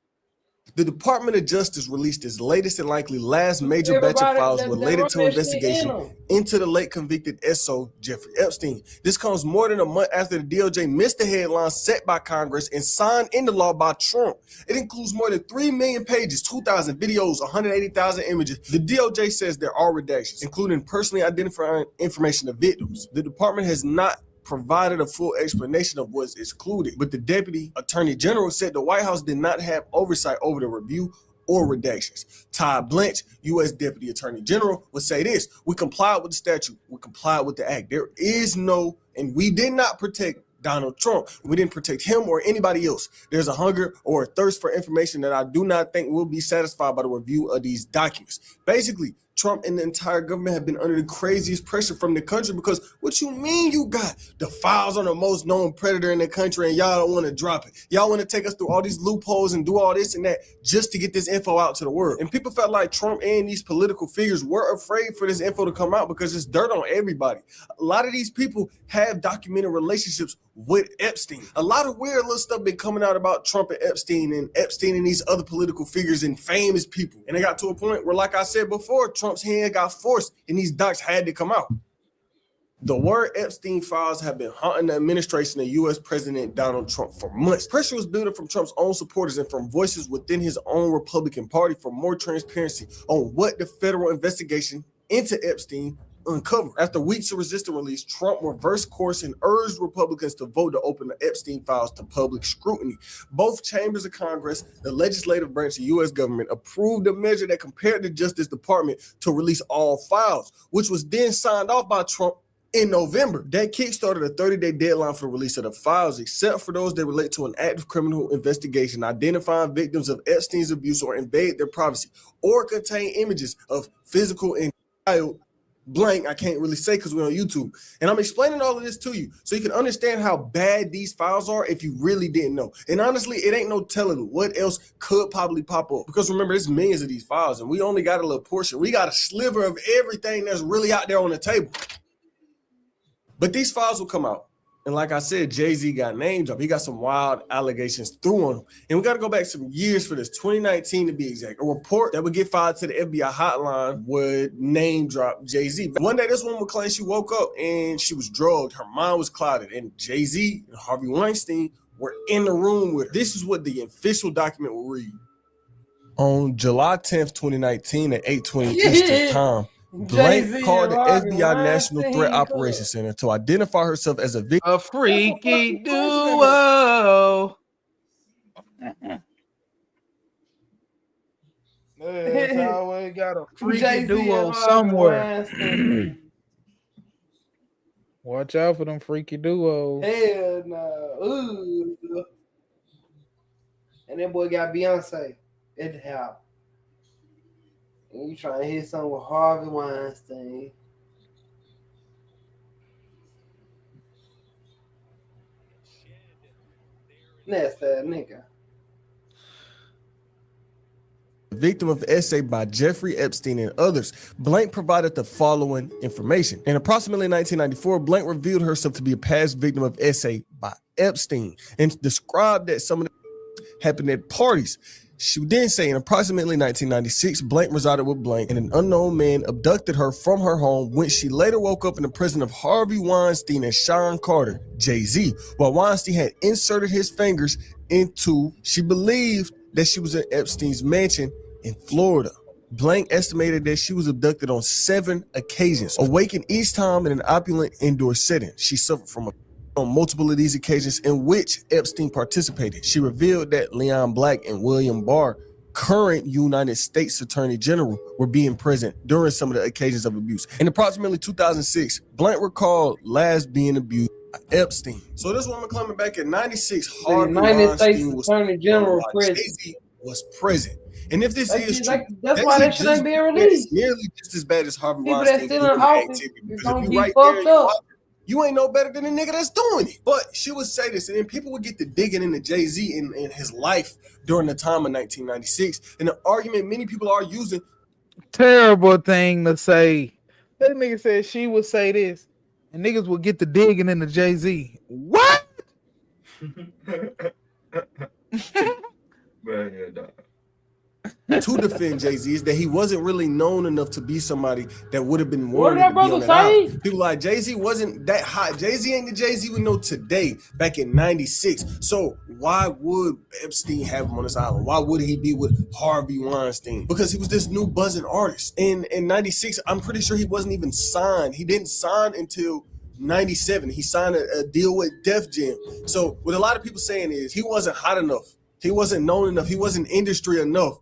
The Department of Justice released its latest and likely last major batch of files related to investigation into the late convicted SO Jeffrey Epstein. This comes more than a month after the DOJ missed the headlines set by Congress and signed into law by Trump. It includes more than 3 million pages, 2,000 videos, 180,000 images. The DOJ says there are redactions, including personally identifying information of victims. The department has not provided a full explanation of what's excluded, but the Deputy Attorney General said the White House did not have oversight over the review or redactions. Todd Blanche, U.S. Deputy Attorney General, would say this: we complied with the statute, we complied with the act. There is no, and we did not protect Donald Trump. We didn't protect him or anybody else. There's a hunger or a thirst for information that I do not think will be satisfied by the review of these documents. Basically, Trump and the entire government have been under the craziest pressure from the country because what you mean you got the files on the most known predator in the country and y'all don't want to drop it? Y'all want to take us through all these loopholes and do all this and that just to get this info out to the world. And people felt like Trump and these political figures were afraid for this info to come out because it's dirt on everybody. A lot of these people have documented relationships with Epstein. A lot of weird little stuff been coming out about Trump and Epstein and these other political figures and famous people. And it got to a point where, like I said before, Trump's hand got forced and these docs had to come out. The word Epstein files have been haunting the administration of U.S. President Donald Trump for months. Pressure was building from Trump's own supporters and from voices within his own Republican Party for more transparency on what the federal investigation into Epstein uncovered. After weeks of resistant release, Trump reversed course and urged Republicans to vote to open the Epstein files to public scrutiny. Both chambers of Congress, the legislative branch of the U.S. government, approved a measure that compared the Justice Department to release all files, which was then signed off by Trump in November. That kickstarted a 30-day deadline for the release of the files, except for those that relate to an active criminal investigation, identifying victims of Epstein's abuse or invade their privacy, or contain images of physical and child blank. I can't really say because we're on YouTube. And I'm explaining all of this to you so you can understand how bad these files are if you really didn't know. And honestly, it ain't no telling what else could probably pop up. Because remember, there's millions of these files and we only got a little portion. We got a sliver of everything that's really out there on the table. But these files will come out. And like I said, Jay-Z got name dropped. He got some wild allegations through on him. And we got to go back some years for this, 2019 to be exact. A report that would get filed to the FBI hotline would name drop Jay-Z. One day, this woman would claim she woke up and she was drugged. Her mind was clouded. And Jay-Z and Harvey Weinstein were in the room with her. This is what the official document will read. On July 10th, 2019 at 8:20 Eastern Time, Blank called the FBI National Threat Operations Center to identify herself as a victim. A freaky duo. There's always got a freaky duo somewhere. Watch out for them freaky duos. Hell no. Ooh. And that boy got Beyonce at the house. And you trying to hit something with Harvey Weinstein. That's that nigga. Victim of essay by Jeffrey Epstein and others. Blank provided the following information. In approximately 1994, Blank revealed herself to be a past victim of essay by Epstein and described that some of the happened at parties. She would then say in approximately 1996, Blank resided with Blank and an unknown man abducted her from her home when she later woke up in the presence of Harvey Weinstein and Sean Carter, Jay-Z, while Weinstein had inserted his fingers into, she believed that she was at Epstein's mansion in Florida. Blank estimated that she was abducted on 7 occasions, awakened each time in an opulent indoor setting. She suffered from on multiple of these occasions in which Epstein participated. She revealed that Leon Black and William Barr, current United States Attorney General, were being present during some of the occasions of abuse. In approximately 2006, Blank recalled last being abused by Epstein. So this woman coming back in 96, Harvey United States Weinstein was Attorney General present. Jay-Z was present. And if this is true, that's why that shit ain't being released. It's nearly just as bad as Harvey People Weinstein. that still in office is gonna get fucked up. You ain't no better than the nigga that's doing it. But she would say this, and then people would get to digging into Jay-Z and his life during the time of 1996. And the argument many people are using. Terrible thing to say. That nigga said she would say this, and niggas would get to digging into Jay-Z. What? To defend Jay-Z is that he wasn't really known enough to be somebody that would have been What wanted did that to be brother on that say? album. People like Jay-Z wasn't that hot. Jay-Z ain't the Jay-Z we know today back in 96. So why would Epstein have him on this island? Why would he be with Harvey Weinstein? Because he was this new buzzing artist. In 96, I'm pretty sure he wasn't even signed. He didn't sign until 97. He signed a deal with Def Jam. So what a lot of people saying is he wasn't hot enough. He wasn't known enough. He wasn't industry enough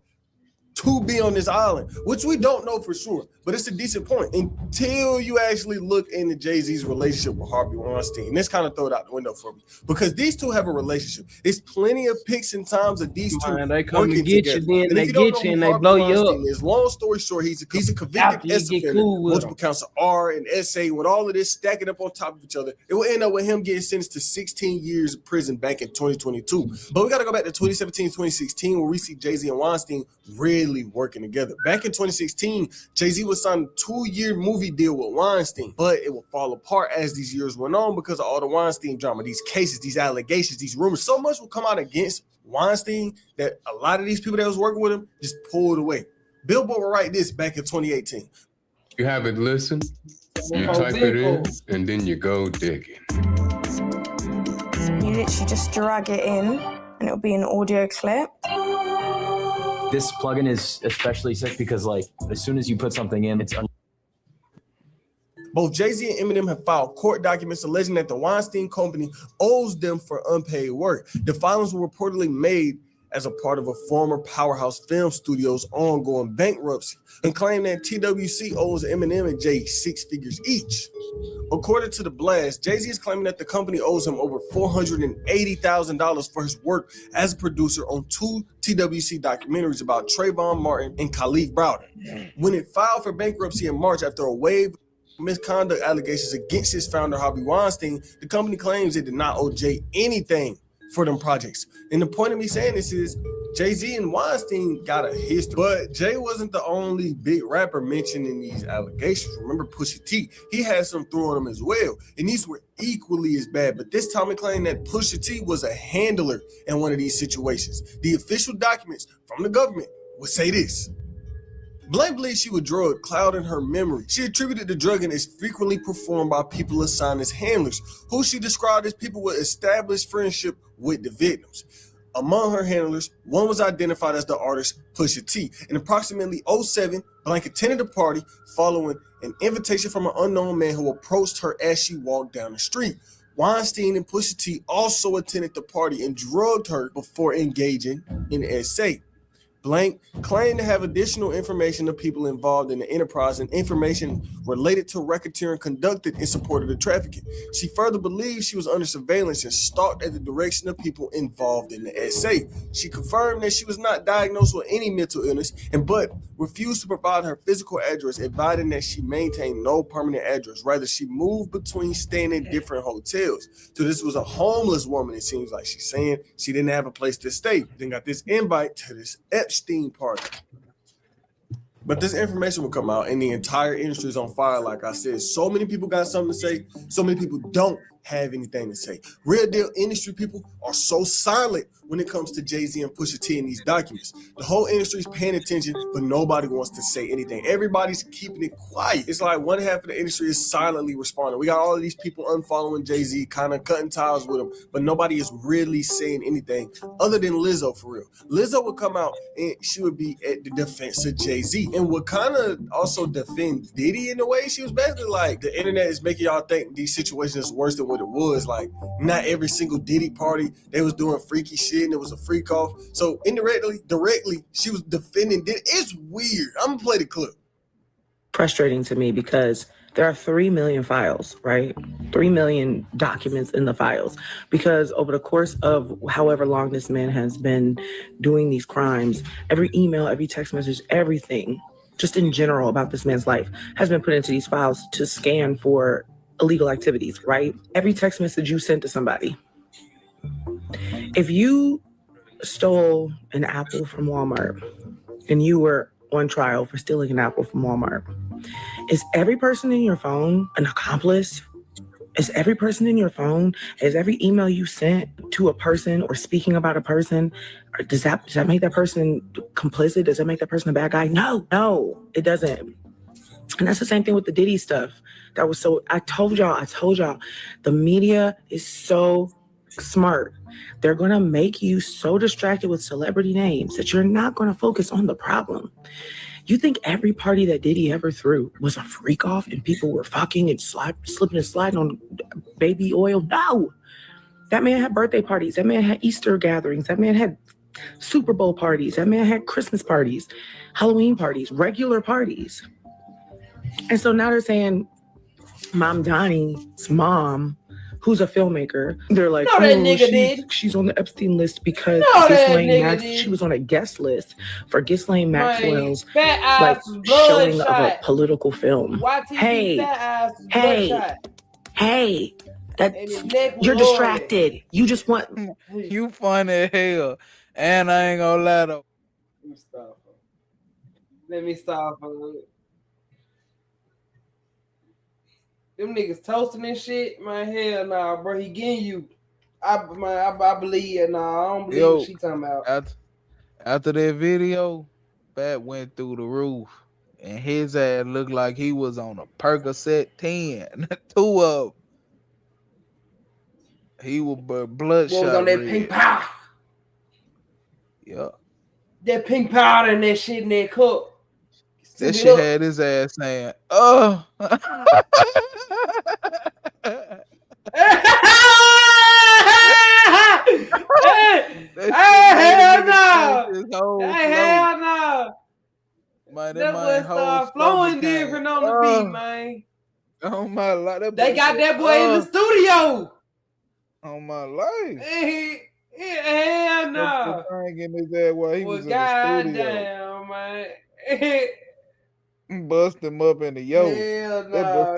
to be on this island, which we don't know for sure, but it's a decent point until you actually look into Jay-Z's relationship with Harvey Weinstein. And this kind of throw it out the window for me because these two have a relationship. There's plenty of pics and times of these two They come working and get together. you, then And they if you don't get know you who and they Harvey blow you Weinstein up. is, long story short, he's a After convicted you S get offender, cool with multiple counts of R and SA, with all of this stacking up on top of each other. It will end up with him getting sentenced to 16 years of prison back in 2022. But we got to go back to 2017, 2016, where we see Jay-Z and Weinstein really working together. Back in 2016, Jay-Z was signed a 2-year movie deal with Weinstein, but it would fall apart as these years went on because of all the Weinstein drama, these cases, these allegations, these rumors. So much would come out against Weinstein that a lot of these people that was working with him just pulled away. Billboard would write this back in 2018. You have it listen, you type it in, and then you go digging. You literally just drag it in, and it'll be an audio clip. This plugin is especially sick because, like, as soon as you put something in, it's Both Jay-Z and Eminem have filed court documents alleging that the Weinstein Company owes them for unpaid work. The filings were reportedly made as a part of a former Powerhouse Film Studios ongoing bankruptcy and claim that TWC owes Eminem and Jay 6 figures each. According to The Blast, Jay-Z is claiming that the company owes him over $480,000 for his work as a producer on 2 TWC documentaries about Trayvon Martin and Khalif Browder. When it filed for bankruptcy in March after a wave misconduct allegations against its founder Harvey Weinstein, the company claims it did not owe Jay anything for them projects. And the point of me saying this is Jay-Z and Weinstein got a history, but Jay wasn't the only big rapper mentioned in these allegations. Remember Pusha T, he had some through on him as well, and these were equally as bad. But this time it claimed that Pusha T was a handler in one of these situations. The official documents from the government would say this. Blank believes she was drugged, clouding her memory. She attributed the drugging as frequently performed by people assigned as handlers, who she described as people with established friendship with the victims. Among her handlers, one was identified as the artist Pusha T. In approximately 2007, Blank attended a party following an invitation from an unknown man who approached her as she walked down the street. Weinstein and Pusha T also attended the party and drugged her before engaging in SA. Blank claimed to have additional information of people involved in the enterprise and information related to racketeering conducted in support of the trafficking. She further believed she was under surveillance and stalked at the direction of people involved in the SA. She confirmed that she was not diagnosed with any mental illness but refused to provide her physical address, advising that she maintained no permanent address. Rather, she moved between staying in different hotels. So this was a homeless woman, it seems like she's saying. She didn't have a place to stay. Then got this invite to this Epstein party. But this information will come out and the entire industry is on fire. Like I said, so many people got something to say. So many people don't have anything to say. Real deal industry people are so silent when it comes to Jay-Z and Pusha T in these documents. The whole industry is paying attention, but nobody wants to say anything. Everybody's keeping it quiet. It's like one half of the industry is silently responding. We got all of these people unfollowing Jay-Z, kind of cutting ties with him, but nobody is really saying anything other than Lizzo, for real. Lizzo would come out and she would be at the defense of Jay-Z and would kind of also defend Diddy in a way. She was basically like, the internet is making y'all think these situations is worse than what it was. Like, not every single Diddy party, they was doing freaky shit and it was a freak off. So directly, she was defending Diddy. It's weird. I'm gonna play the clip. Frustrating to me because There are 3 million files, right? 3 million documents in the files, because over the course of however long this man has been doing these crimes, every email, every text message, everything, just in general about this man's life, has been put into these files to scan for illegal activities, right? Every text message you sent to somebody. If you stole an apple from Walmart and you were on trial for stealing an apple from Walmart, is every person in your phone an accomplice? Is every person in your phone, is every email you sent to a person or speaking about a person, or does that make that person complicit? Does that make that person a bad guy? No, it doesn't. And that's the same thing with the Diddy stuff. I told y'all, the media is so smart. They're going to make you so distracted with celebrity names that you're not going to focus on the problem. You think every party that Diddy ever threw was a freak off and people were fucking and slipping and sliding on baby oil? No. That man had birthday parties. That man had Easter gatherings. That man had Super Bowl parties. That man had Christmas parties, Halloween parties, regular parties. And so now they're saying Mom Donnie's mom, who's a filmmaker, they're like, no, that nigga she's on the Epstein list because she was on a guest list for Ghislaine Maxwell's showing of a political film. Hey, you're distracted. You just want. You funny as hell, and I ain't gonna lie though. Let me stop. Them niggas toasting and shit, man. Hell nah, bro. He getting you. I believe it. Nah, I don't believe what she talking about. After that video, Fat went through the roof, and his ass looked like he was on a Percocet 10. 2 of them. He was bloodshot. Was on that pink powder. Yeah. That pink powder and that shit in that cup. That shit had his ass saying, "Oh." Hell no! Hell no! That boy start flowing different on the beat, man. Oh my life! They got that boy in the studio. On my life. Hell no! Banging his ass while he was in the studio. Goddamn, man. Bust him up in the yo. Hell no.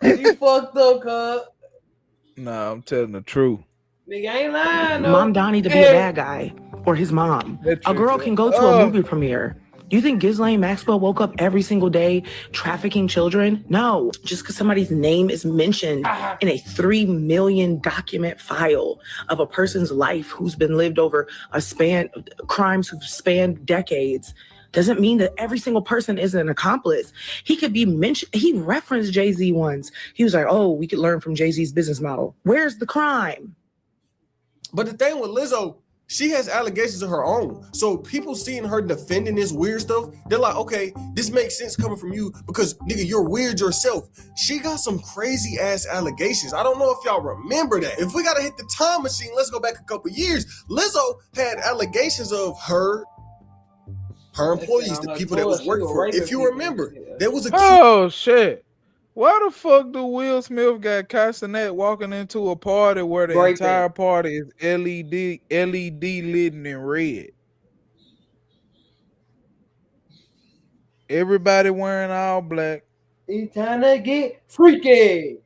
You fucked up, cuz. Nah, I'm telling the truth. Nigga ain't lying. No. Mom Donnie to be a bad guy, or his mom. A girl can go to a movie premiere. Do you think Ghislaine Maxwell woke up every single day trafficking children? No. Just because somebody's name is mentioned in a 3 million document file of a person's life who's been lived over crimes who've spanned decades, doesn't mean that every single person is an accomplice. He could be mentioned. He referenced Jay-Z once. He was like, oh, we could learn from Jay-Z's business model. Where's the crime? But the thing with Lizzo, she has allegations of her own. So people seeing her defending this weird stuff, they're like, okay, this makes sense coming from you because, nigga, you're weird yourself. She got some crazy ass allegations. I don't know if y'all remember that. If we gotta hit the time machine, let's go back a couple years. Lizzo had allegations of her employees, the people that was working for her. If you remember, there was a Oh shit. Why the fuck do Will Smith got Castanet walking into a party where the entire party is LED lit in red? Everybody wearing all black. He trying to get freaky.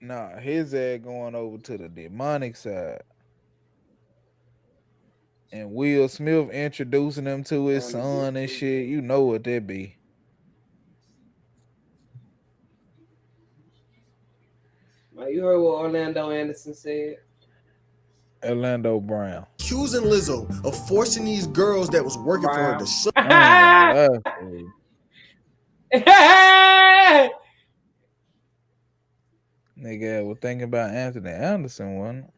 Nah, his ass going over to the demonic side. And Will Smith introducing him to his son and shit. You know what that be. You heard what Orlando Anderson said. Orlando Brown. Accusing Lizzo of forcing these girls that was working for her to suck. Nigga was thinking about Anthony Anderson, wasn't it?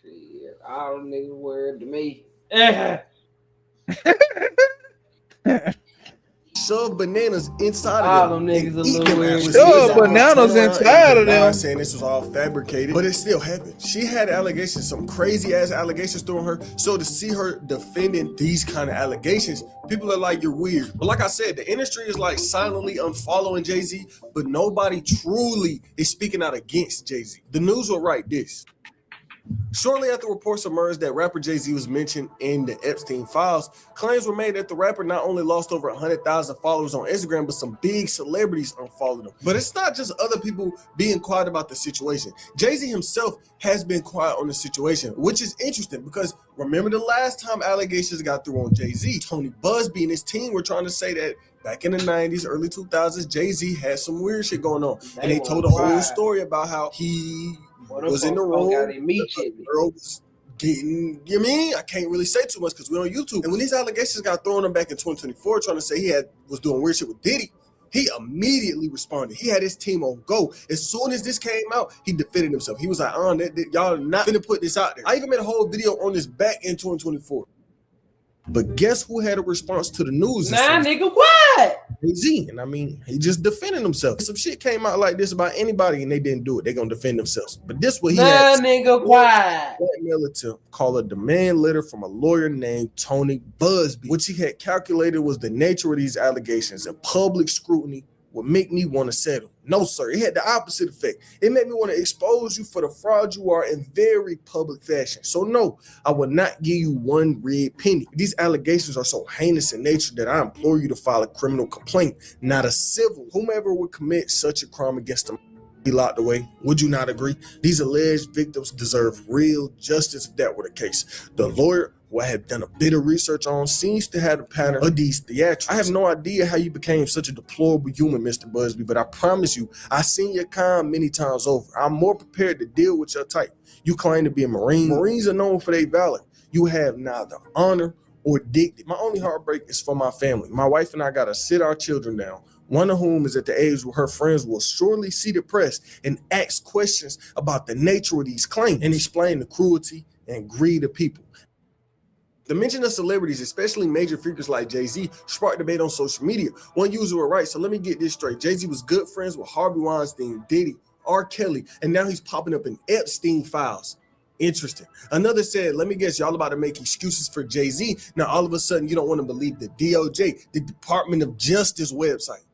Shit, all them niggas word to me. shove bananas inside All of them them niggas a and eat little them weird. afterwards. Shove bananas Turn around inside and of deny them. saying this was all fabricated, but it still happened. She had allegations, some crazy ass allegations thrown her. So to see her defending these kind of allegations, people are like, you're weird. But like I said, the industry is like silently unfollowing Jay-Z, but nobody truly is speaking out against Jay-Z. The news will write this. Shortly after reports emerged that rapper Jay-Z was mentioned in the Epstein files, claims were made that the rapper not only lost over 100,000 followers on Instagram, but some big celebrities unfollowed him. But it's not just other people being quiet about the situation. Jay-Z himself has been quiet on the situation, which is interesting because remember the last time allegations got through on Jay-Z, Tony Busby and his team were trying to say that back in the 90s, early 2000s, Jay-Z had some weird shit going on. And they told a whole story about how he was in the room, the girl was getting, you mean? I can't really say too much because we're on YouTube. And when these allegations got thrown him back in 2024, trying to say he was doing weird shit with Diddy, he immediately responded. He had his team on go. As soon as this came out, he defended himself. He was like, y'all not finna put this out there. I even made a whole video on this back in 2024. But guess who had a response to the news? Nah, nigga, what? Jay-Z. And I mean, he just defended himself. Some shit came out like this about anybody and they didn't do it. They're gonna defend themselves. But this what he had. Nah, nigga, what? Blackmail to call a demand letter from a lawyer named Tony Busby, which he had calculated was the nature of these allegations and public scrutiny would make me want to settle. No, sir. It had the opposite effect. It made me want to expose you for the fraud you are in very public fashion. So no, I will not give you one red penny. These allegations are so heinous in nature that I implore you to file a criminal complaint, not a civil. Whomever would commit such a crime against them be locked away. Would you not agree? These alleged victims deserve real justice if that were the case. The lawyer, who I have done a bit of research on, seems to have a pattern of these theatrics. I have no idea how you became such a deplorable human, Mr. Busby, but I promise you, I've seen your kind many times over. I'm more prepared to deal with your type. You claim to be a Marine. Marines are known for their valor. You have neither honor or dignity. My only heartbreak is for my family. My wife and I gotta sit our children down, one of whom is at the age where her friends will surely see the press and ask questions about the nature of these claims and explain the cruelty and greed of people. The mention of celebrities, especially major figures like Jay-Z, sparked debate on social media. One user will write, so let me get this straight. Jay-Z was good friends with Harvey Weinstein, Diddy, R. Kelly, and now he's popping up in Epstein files. Interesting. Another said, let me guess, y'all about to make excuses for Jay-Z. Now, all of a sudden, you don't want to believe the DOJ, the Department of Justice website.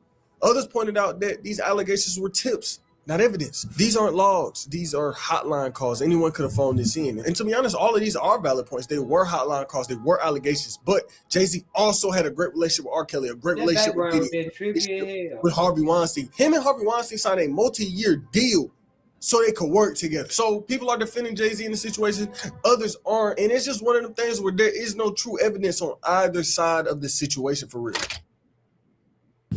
Others pointed out that these allegations were tips, not evidence. These aren't logs. These are hotline calls. Anyone could have phoned this in. And to be honest, all of these are valid points. They were hotline calls. They were allegations. But Jay-Z also had a great relationship with R. Kelly, a great relationship with Diddy, with Harvey Weinstein. Him and Harvey Weinstein signed a multi-year deal so they could work together. So people are defending Jay-Z in the situation. Others aren't. And it's just one of the things where there is no true evidence on either side of the situation for real.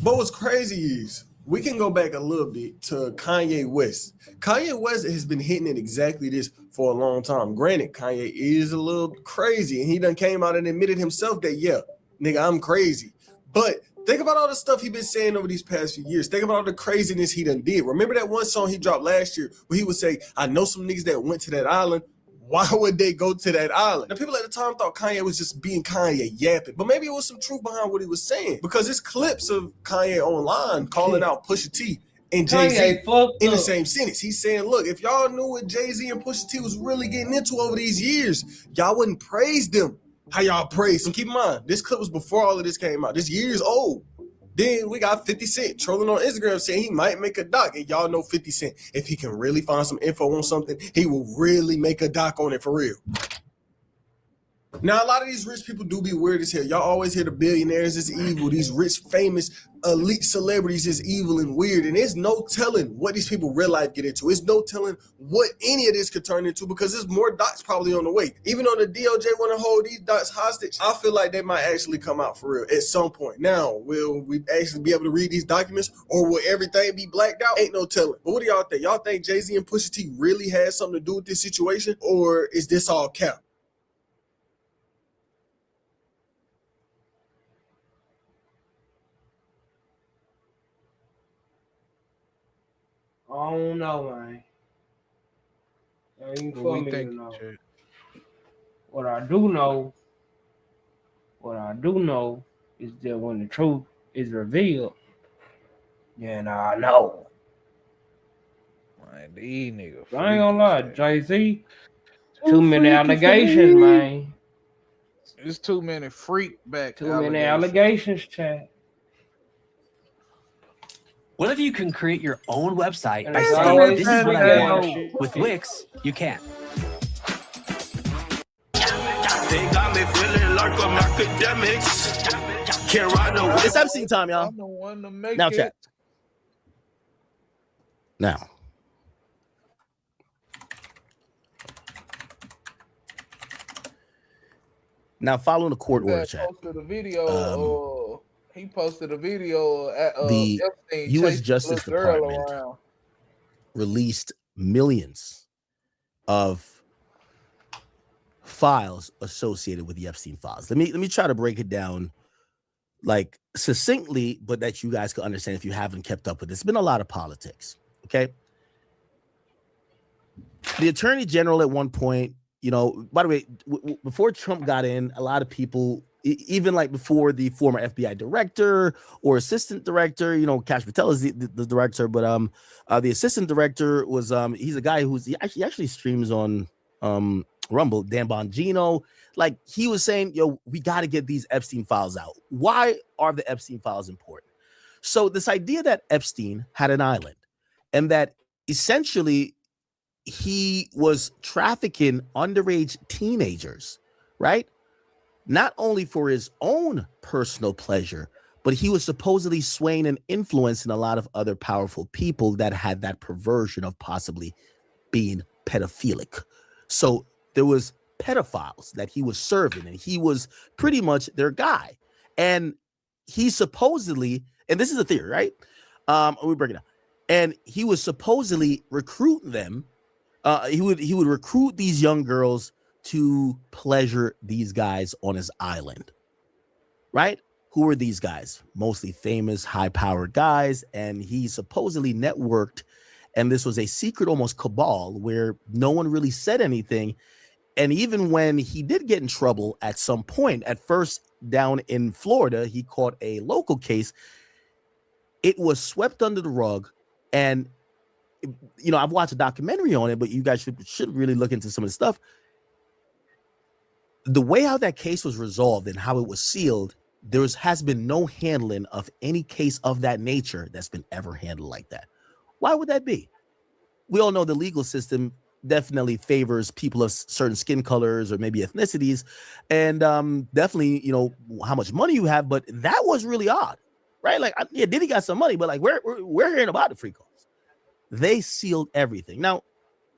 But what's crazy is, we can go back a little bit to Kanye West. Kanye West has been hitting it exactly this for a long time. Granted, Kanye is a little crazy, and he done came out and admitted himself that, yeah, nigga, I'm crazy. But think about all the stuff he been saying over these past few years. Think about all the craziness he done did. Remember that one song he dropped last year where he would say, I know some niggas that went to that island. Why would they go to that island? Now, people at the time thought Kanye was just being Kanye, yapping. But maybe it was some truth behind what he was saying. Because there's clips of Kanye online calling out Pusha T and Jay-Z in the same sentence. He's saying, look, if y'all knew what Jay-Z and Pusha T was really getting into over these years, y'all wouldn't praise them how y'all praise them. Keep in mind, this clip was before all of this came out. This year's old. Then we got 50 Cent trolling on Instagram saying he might make a doc. And y'all know 50 Cent, if he can really find some info on something, he will really make a doc on it for real. Now, a lot of these rich people do be weird as hell. Y'all always hear the billionaires is evil. These rich, famous, elite celebrities is evil and weird. And there's no telling what these people real life get into. It's no telling what any of this could turn into because there's more docs probably on the way. Even though the DOJ want to hold these docs hostage, I feel like they might actually come out for real at some point. Now, will we actually be able to read these documents or will everything be blacked out? Ain't no telling. But what do y'all think? Y'all think Jay-Z and Pusha T really had something to do with this situation or is this all cap? I don't know, man. Ain't for me to know. What I do know is that when the truth is revealed, then I know. Man, these niggas. I ain't gonna lie, Jay-Z. Too many allegations, man. There's too many freak back. Too many allegations, Chad. What if you can create your own website And by it's saying, always this is what I been want? that. With Wix, you can. They got me feeling like I'm academics. Can't ride away. It's Epstein time, y'all. I'm the one to make Now, it. chat. Now. Now, following the court order, chat. Posted a video. He posted a video at The Epstein U.S. chasing Justice the girl Department around. released millions of files associated with the Epstein files. Let me try to break it down like succinctly, but that you guys can understand if you haven't kept up with this. It's been a lot of politics. Okay. The Attorney General at one point, you know, by the way, before Trump got in, a lot of people, even like before the former FBI director or assistant director, you know, Kash Patel is the director, but the assistant director was he's a guy who's he actually streams on Rumble, Dan Bongino. Like he was saying, yo, we got to get these Epstein files out. Why are the Epstein files important? So this idea that Epstein had an island and that essentially he was trafficking underage teenagers, right? Not only for his own personal pleasure, but he was supposedly swaying and influencing a lot of other powerful people that had that perversion of possibly being pedophilic. So there was pedophiles that he was serving, and he was pretty much their guy. And he supposedly, and this is a theory, right? We break it down. And he was supposedly recruiting them. He would recruit these young girls to pleasure these guys on his island, right? Who were these guys? Mostly famous, high-powered guys, and he supposedly networked, and this was a secret, almost cabal, where no one really said anything. And even when he did get in trouble at some point, at first down in Florida, he caught a local case. It was swept under the rug, and you know, I've watched a documentary on it, but you guys should really look into some of the stuff. The way how that case was resolved and how it was sealed, has been no handling of any case of that nature that's been ever handled like that. Why would that be? We all know the legal system definitely favors people of certain skin colors or maybe ethnicities, and definitely, you know, how much money you have, but that was really odd, right? Like, yeah, Diddy got some money, but like we're hearing about the free calls. They sealed everything. Now,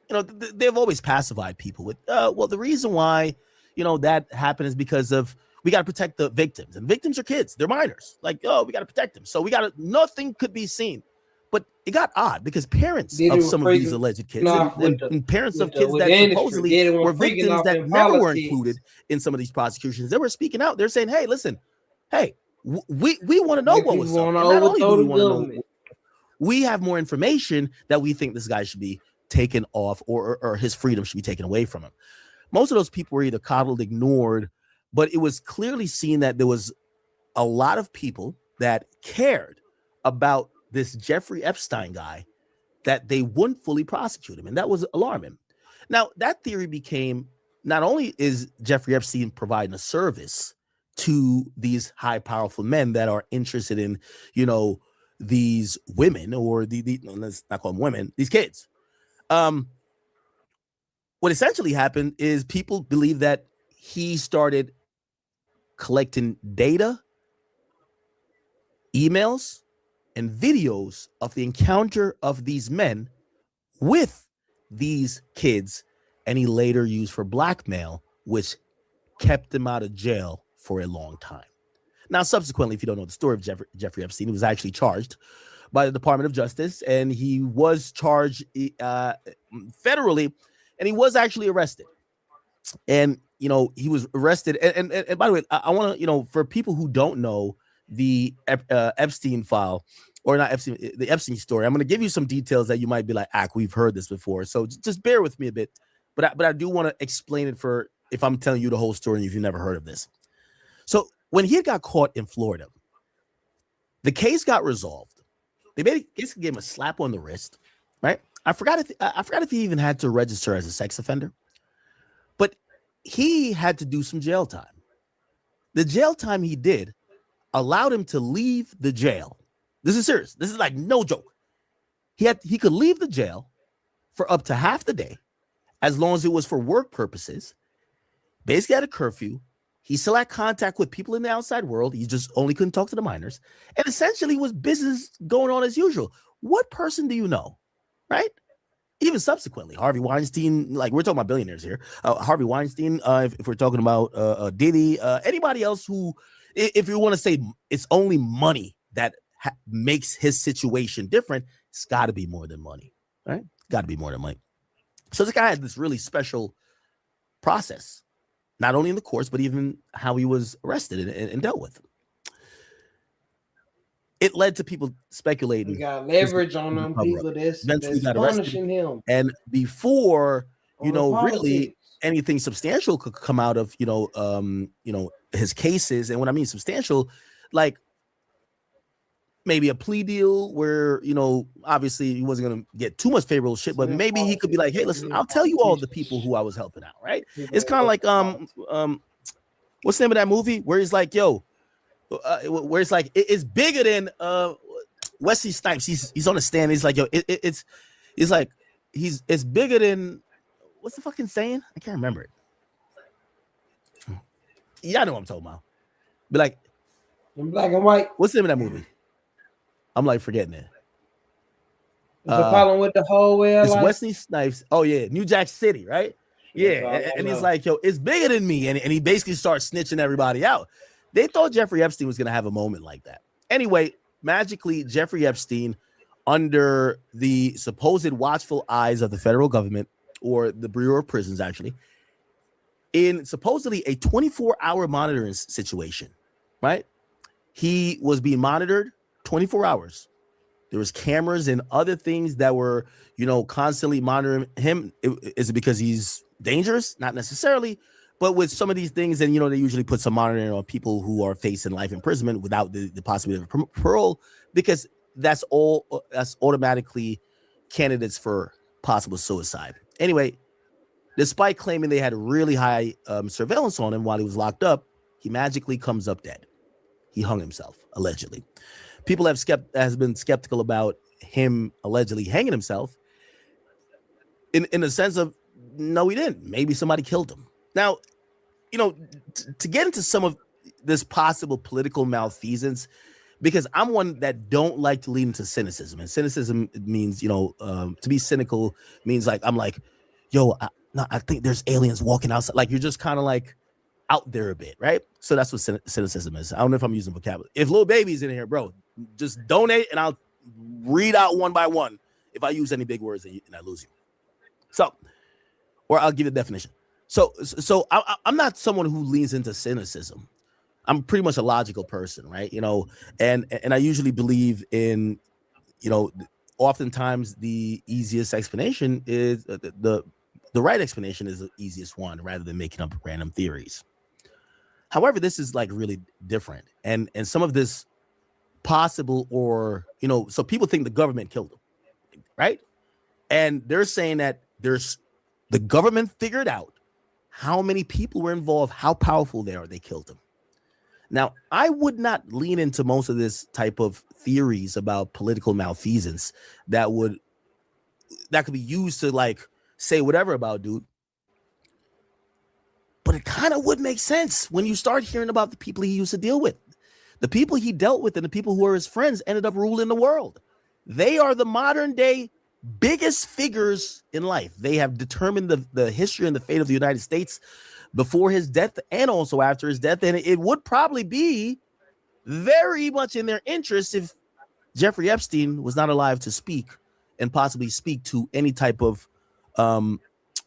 you know, they've always pacified people with, well, the reason why, you know, that happened is because of, we got to protect the victims, and victims are kids. They're minors. Like, oh, we got to protect them. So nothing could be seen. But it got odd because parents of some of these alleged kids and parents of kids that supposedly were victims that never were included in some of these prosecutions, they were speaking out. They're saying, hey, listen, hey, we want to know what was up. Not only do we want to know, we have more information that we think this guy should be taken off or his freedom should be taken away from him. Most of those people were either coddled, ignored, but it was clearly seen that there was a lot of people that cared about this Jeffrey Epstein guy, that they wouldn't fully prosecute him. And that was alarming. Now, that theory became, not only is Jeffrey Epstein providing a service to these high, powerful men that are interested in, you know, these women, or let's not call them women, these kids. What essentially happened is people believe that he started collecting data, emails, and videos of the encounter of these men with these kids, and he later used for blackmail, which kept him out of jail for a long time. Now, subsequently, if you don't know the story of Jeffrey Epstein, he was actually charged by the Department of Justice, and he was charged federally, and he was actually arrested. And, you know, he was arrested. And by the way, I want to, you know, for people who don't know the Epstein file, or not Epstein, the Epstein story, I'm going to give you some details that you might be like, we've heard this before. So just bear with me a bit. But I do want to explain it for if I'm telling you the whole story and if you've never heard of this. So when he got caught in Florida, The case got resolved. They basically gave him a slap on the wrist, right? I forgot if he even had to register as a sex offender, but he had to do some jail time. The jail time he did allowed him to leave the jail. This is serious. This is like no joke. He could leave the jail for up to half the day, as long as it was for work purposes. Basically had a curfew. He still had contact with people in the outside world. He just only couldn't talk to the minors. And essentially was business going on as usual. What person do you know, right? Even subsequently, Harvey Weinstein, like we're talking about billionaires here. Harvey Weinstein, if we're talking about Diddy, anybody else who, if you want to say it's only money that makes his situation different, it's got to be more than money, right? Got to be more than money. So this guy had this really special process, not only in the courts, but even how he was arrested and dealt with. It led to people speculating. He got leverage on them people that's punishing him. And before, really anything substantial could come out of, his cases. And when I mean substantial, like maybe a plea deal where, obviously he wasn't going to get too much favorable shit, but maybe he could be like, hey, listen, I'll tell you all the people who I was helping out, right? It's kind of like, what's the name of that movie where he's like, yo, where it's like it's bigger than Wesley Snipes. He's on the stand. He's like, yo, it's bigger than, what's the fucking saying? I can't remember it. Yeah, I know what I'm talking about. But like in black and white. What's the name of that movie? I'm like forgetting it. The problem with the whole way. It's Wesley Snipes. Oh yeah, New Jack City, right? Yeah, and he's like, yo, it's bigger than me, and he basically starts snitching everybody out. They thought Jeffrey Epstein was going to have a moment like that. Anyway, magically, Jeffrey Epstein, under the supposed watchful eyes of the federal government, or the Bureau of Prisons, actually, in supposedly a 24-hour monitoring situation, right? He was being monitored 24 hours. There was cameras and other things that were, constantly monitoring him. Is it because he's dangerous? Not necessarily. But with some of these things, and they usually put some monitoring on people who are facing life imprisonment without the possibility of parole, because that's automatically candidates for possible suicide. Anyway, despite claiming they had really high surveillance on him while he was locked up, he magically comes up dead. He hung himself, allegedly. People has been skeptical about him allegedly hanging himself in the sense of, no, he didn't. Maybe somebody killed him. Now, to get into some of this possible political malfeasance, because I'm one that don't like to lean into cynicism, and cynicism means, to be cynical means like, I'm like, yo, I think there's aliens walking outside. Like, you're just kind of like out there a bit, right? So that's what cynicism is. I don't know if I'm using vocabulary. If Lil Baby's in here, bro, just donate and I'll read out one by one if I use any big words and I lose you. So, or I'll give you the definition. So I'm not someone who leans into cynicism. I'm pretty much a logical person, right? And I usually believe in, oftentimes the easiest explanation is the right explanation is the easiest one, rather than making up random theories. However, this is like really different, and some of this possible, or so people think the government killed him, right? And they're saying that the government figured out how many people were involved, how powerful they are, they killed him. Now, I would not lean into most of this type of theories about political malfeasance that could be used to like say whatever about dude. But it kind of would make sense when you start hearing about the people he used to deal with. The people he dealt with and the people who were his friends ended up ruling the world. They are the modern day biggest figures in life. They have determined the history and the fate of the United States before his death and also after his death. And it would probably be very much in their interest if Jeffrey Epstein was not alive to speak and possibly speak to any type of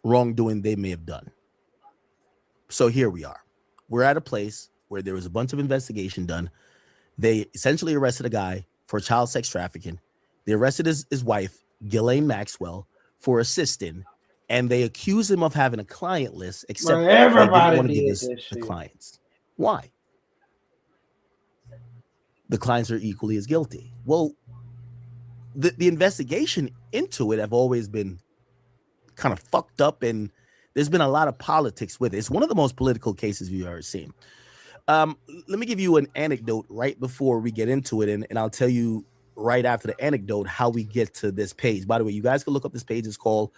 wrongdoing they may have done. So here we are. We're at a place where there was a bunch of investigation done. They essentially arrested a guy for child sex trafficking. They arrested his wife, Ghislaine Maxwell, for assisting, and they accuse him of having a client list, except everybody want to give did the clients. Why? the clients are equally as guilty. Well, the investigation into it have always been kind of fucked up, and there's been a lot of politics with it. It's one of the most political cases we've ever seen. Let me give you an anecdote right before we get into it, and I'll tell you right after the anecdote how we get to this page. By the way, you guys can look up this page. It's called,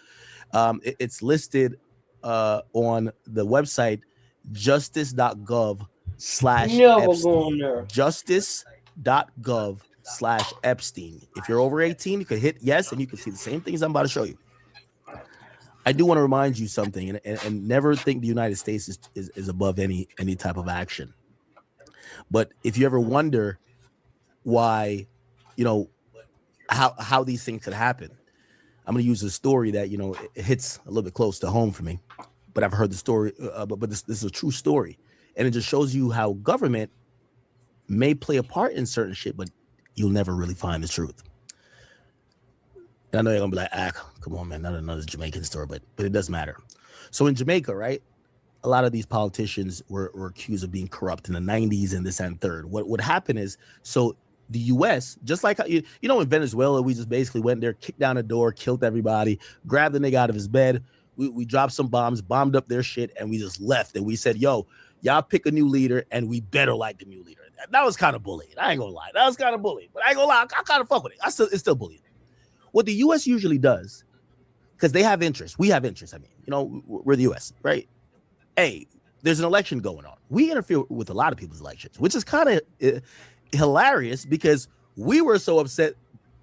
it's listed on the website justice.gov/justice.gov/Epstein. If you're over 18, you can hit yes, and you can see the same things I'm about to show you. I do want to remind you something, and never think the United States is above any type of action. But if you ever wonder why, how these things could happen, I'm going to use a story that, it hits a little bit close to home for me, but I've heard the story, but this is a true story. And it just shows you how government may play a part in certain shit, but you'll never really find the truth. I know you're gonna be like, come on, man, not another Jamaican story, but it doesn't matter. So in Jamaica, right, a lot of these politicians were accused of being corrupt in the 90s and this and third. What would happen is, so the U.S., just like in Venezuela, we just basically went there, kicked down a door, killed everybody, grabbed the nigga out of his bed. We dropped some bombs, bombed up their shit, and we just left. And we said, yo, y'all pick a new leader, and we better like the new leader. That was kind of bullying. I ain't gonna lie. That was kind of bullying. But I ain't gonna lie. I kind of fuck with it. It's still bullying. What the U.S. usually does, because they have interest, we have interest. I mean, we're the U.S., right? Hey, there's an election going on. We interfere with a lot of people's elections, which is kind of hilarious because we were so upset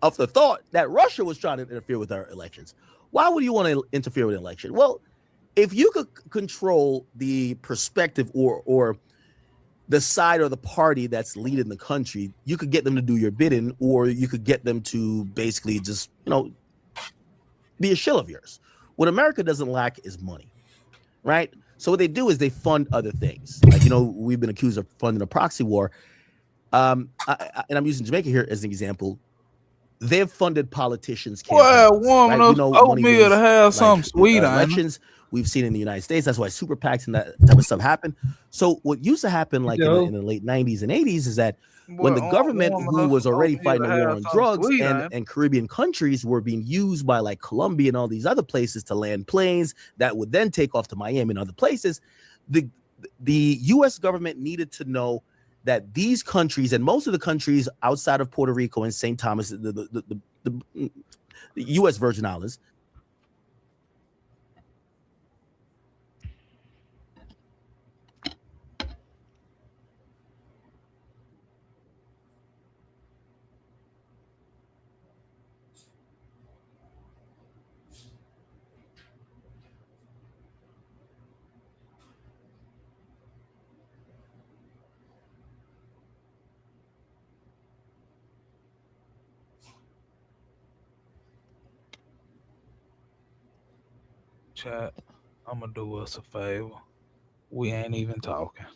of the thought that Russia was trying to interfere with our elections. Why would you want to interfere with an election? Well, if you could control the perspective or the side or the party that's leading the country, you could get them to do your bidding, or you could get them to basically just, be a shill of yours. What America doesn't lack is money, right? So what they do is they fund other things. Like, we've been accused of funding a proxy war. And I'm using Jamaica here as an example. They've funded politicians. Well, warm enough oatmeal to have something sweet on elections. We've seen in the United States. That's why super PACs and that type of stuff happen. So what used to happen like in the late 90s and 80s is that when the government, who was already fighting a war on drugs and Caribbean countries, were being used by like Colombia and all these other places to land planes that would then take off to Miami and other places, the U.S. government needed to know that these countries, and most of the countries outside of Puerto Rico and St. Thomas, the U.S. Virgin Islands, chat, I'm gonna do us a favor. We ain't even talking.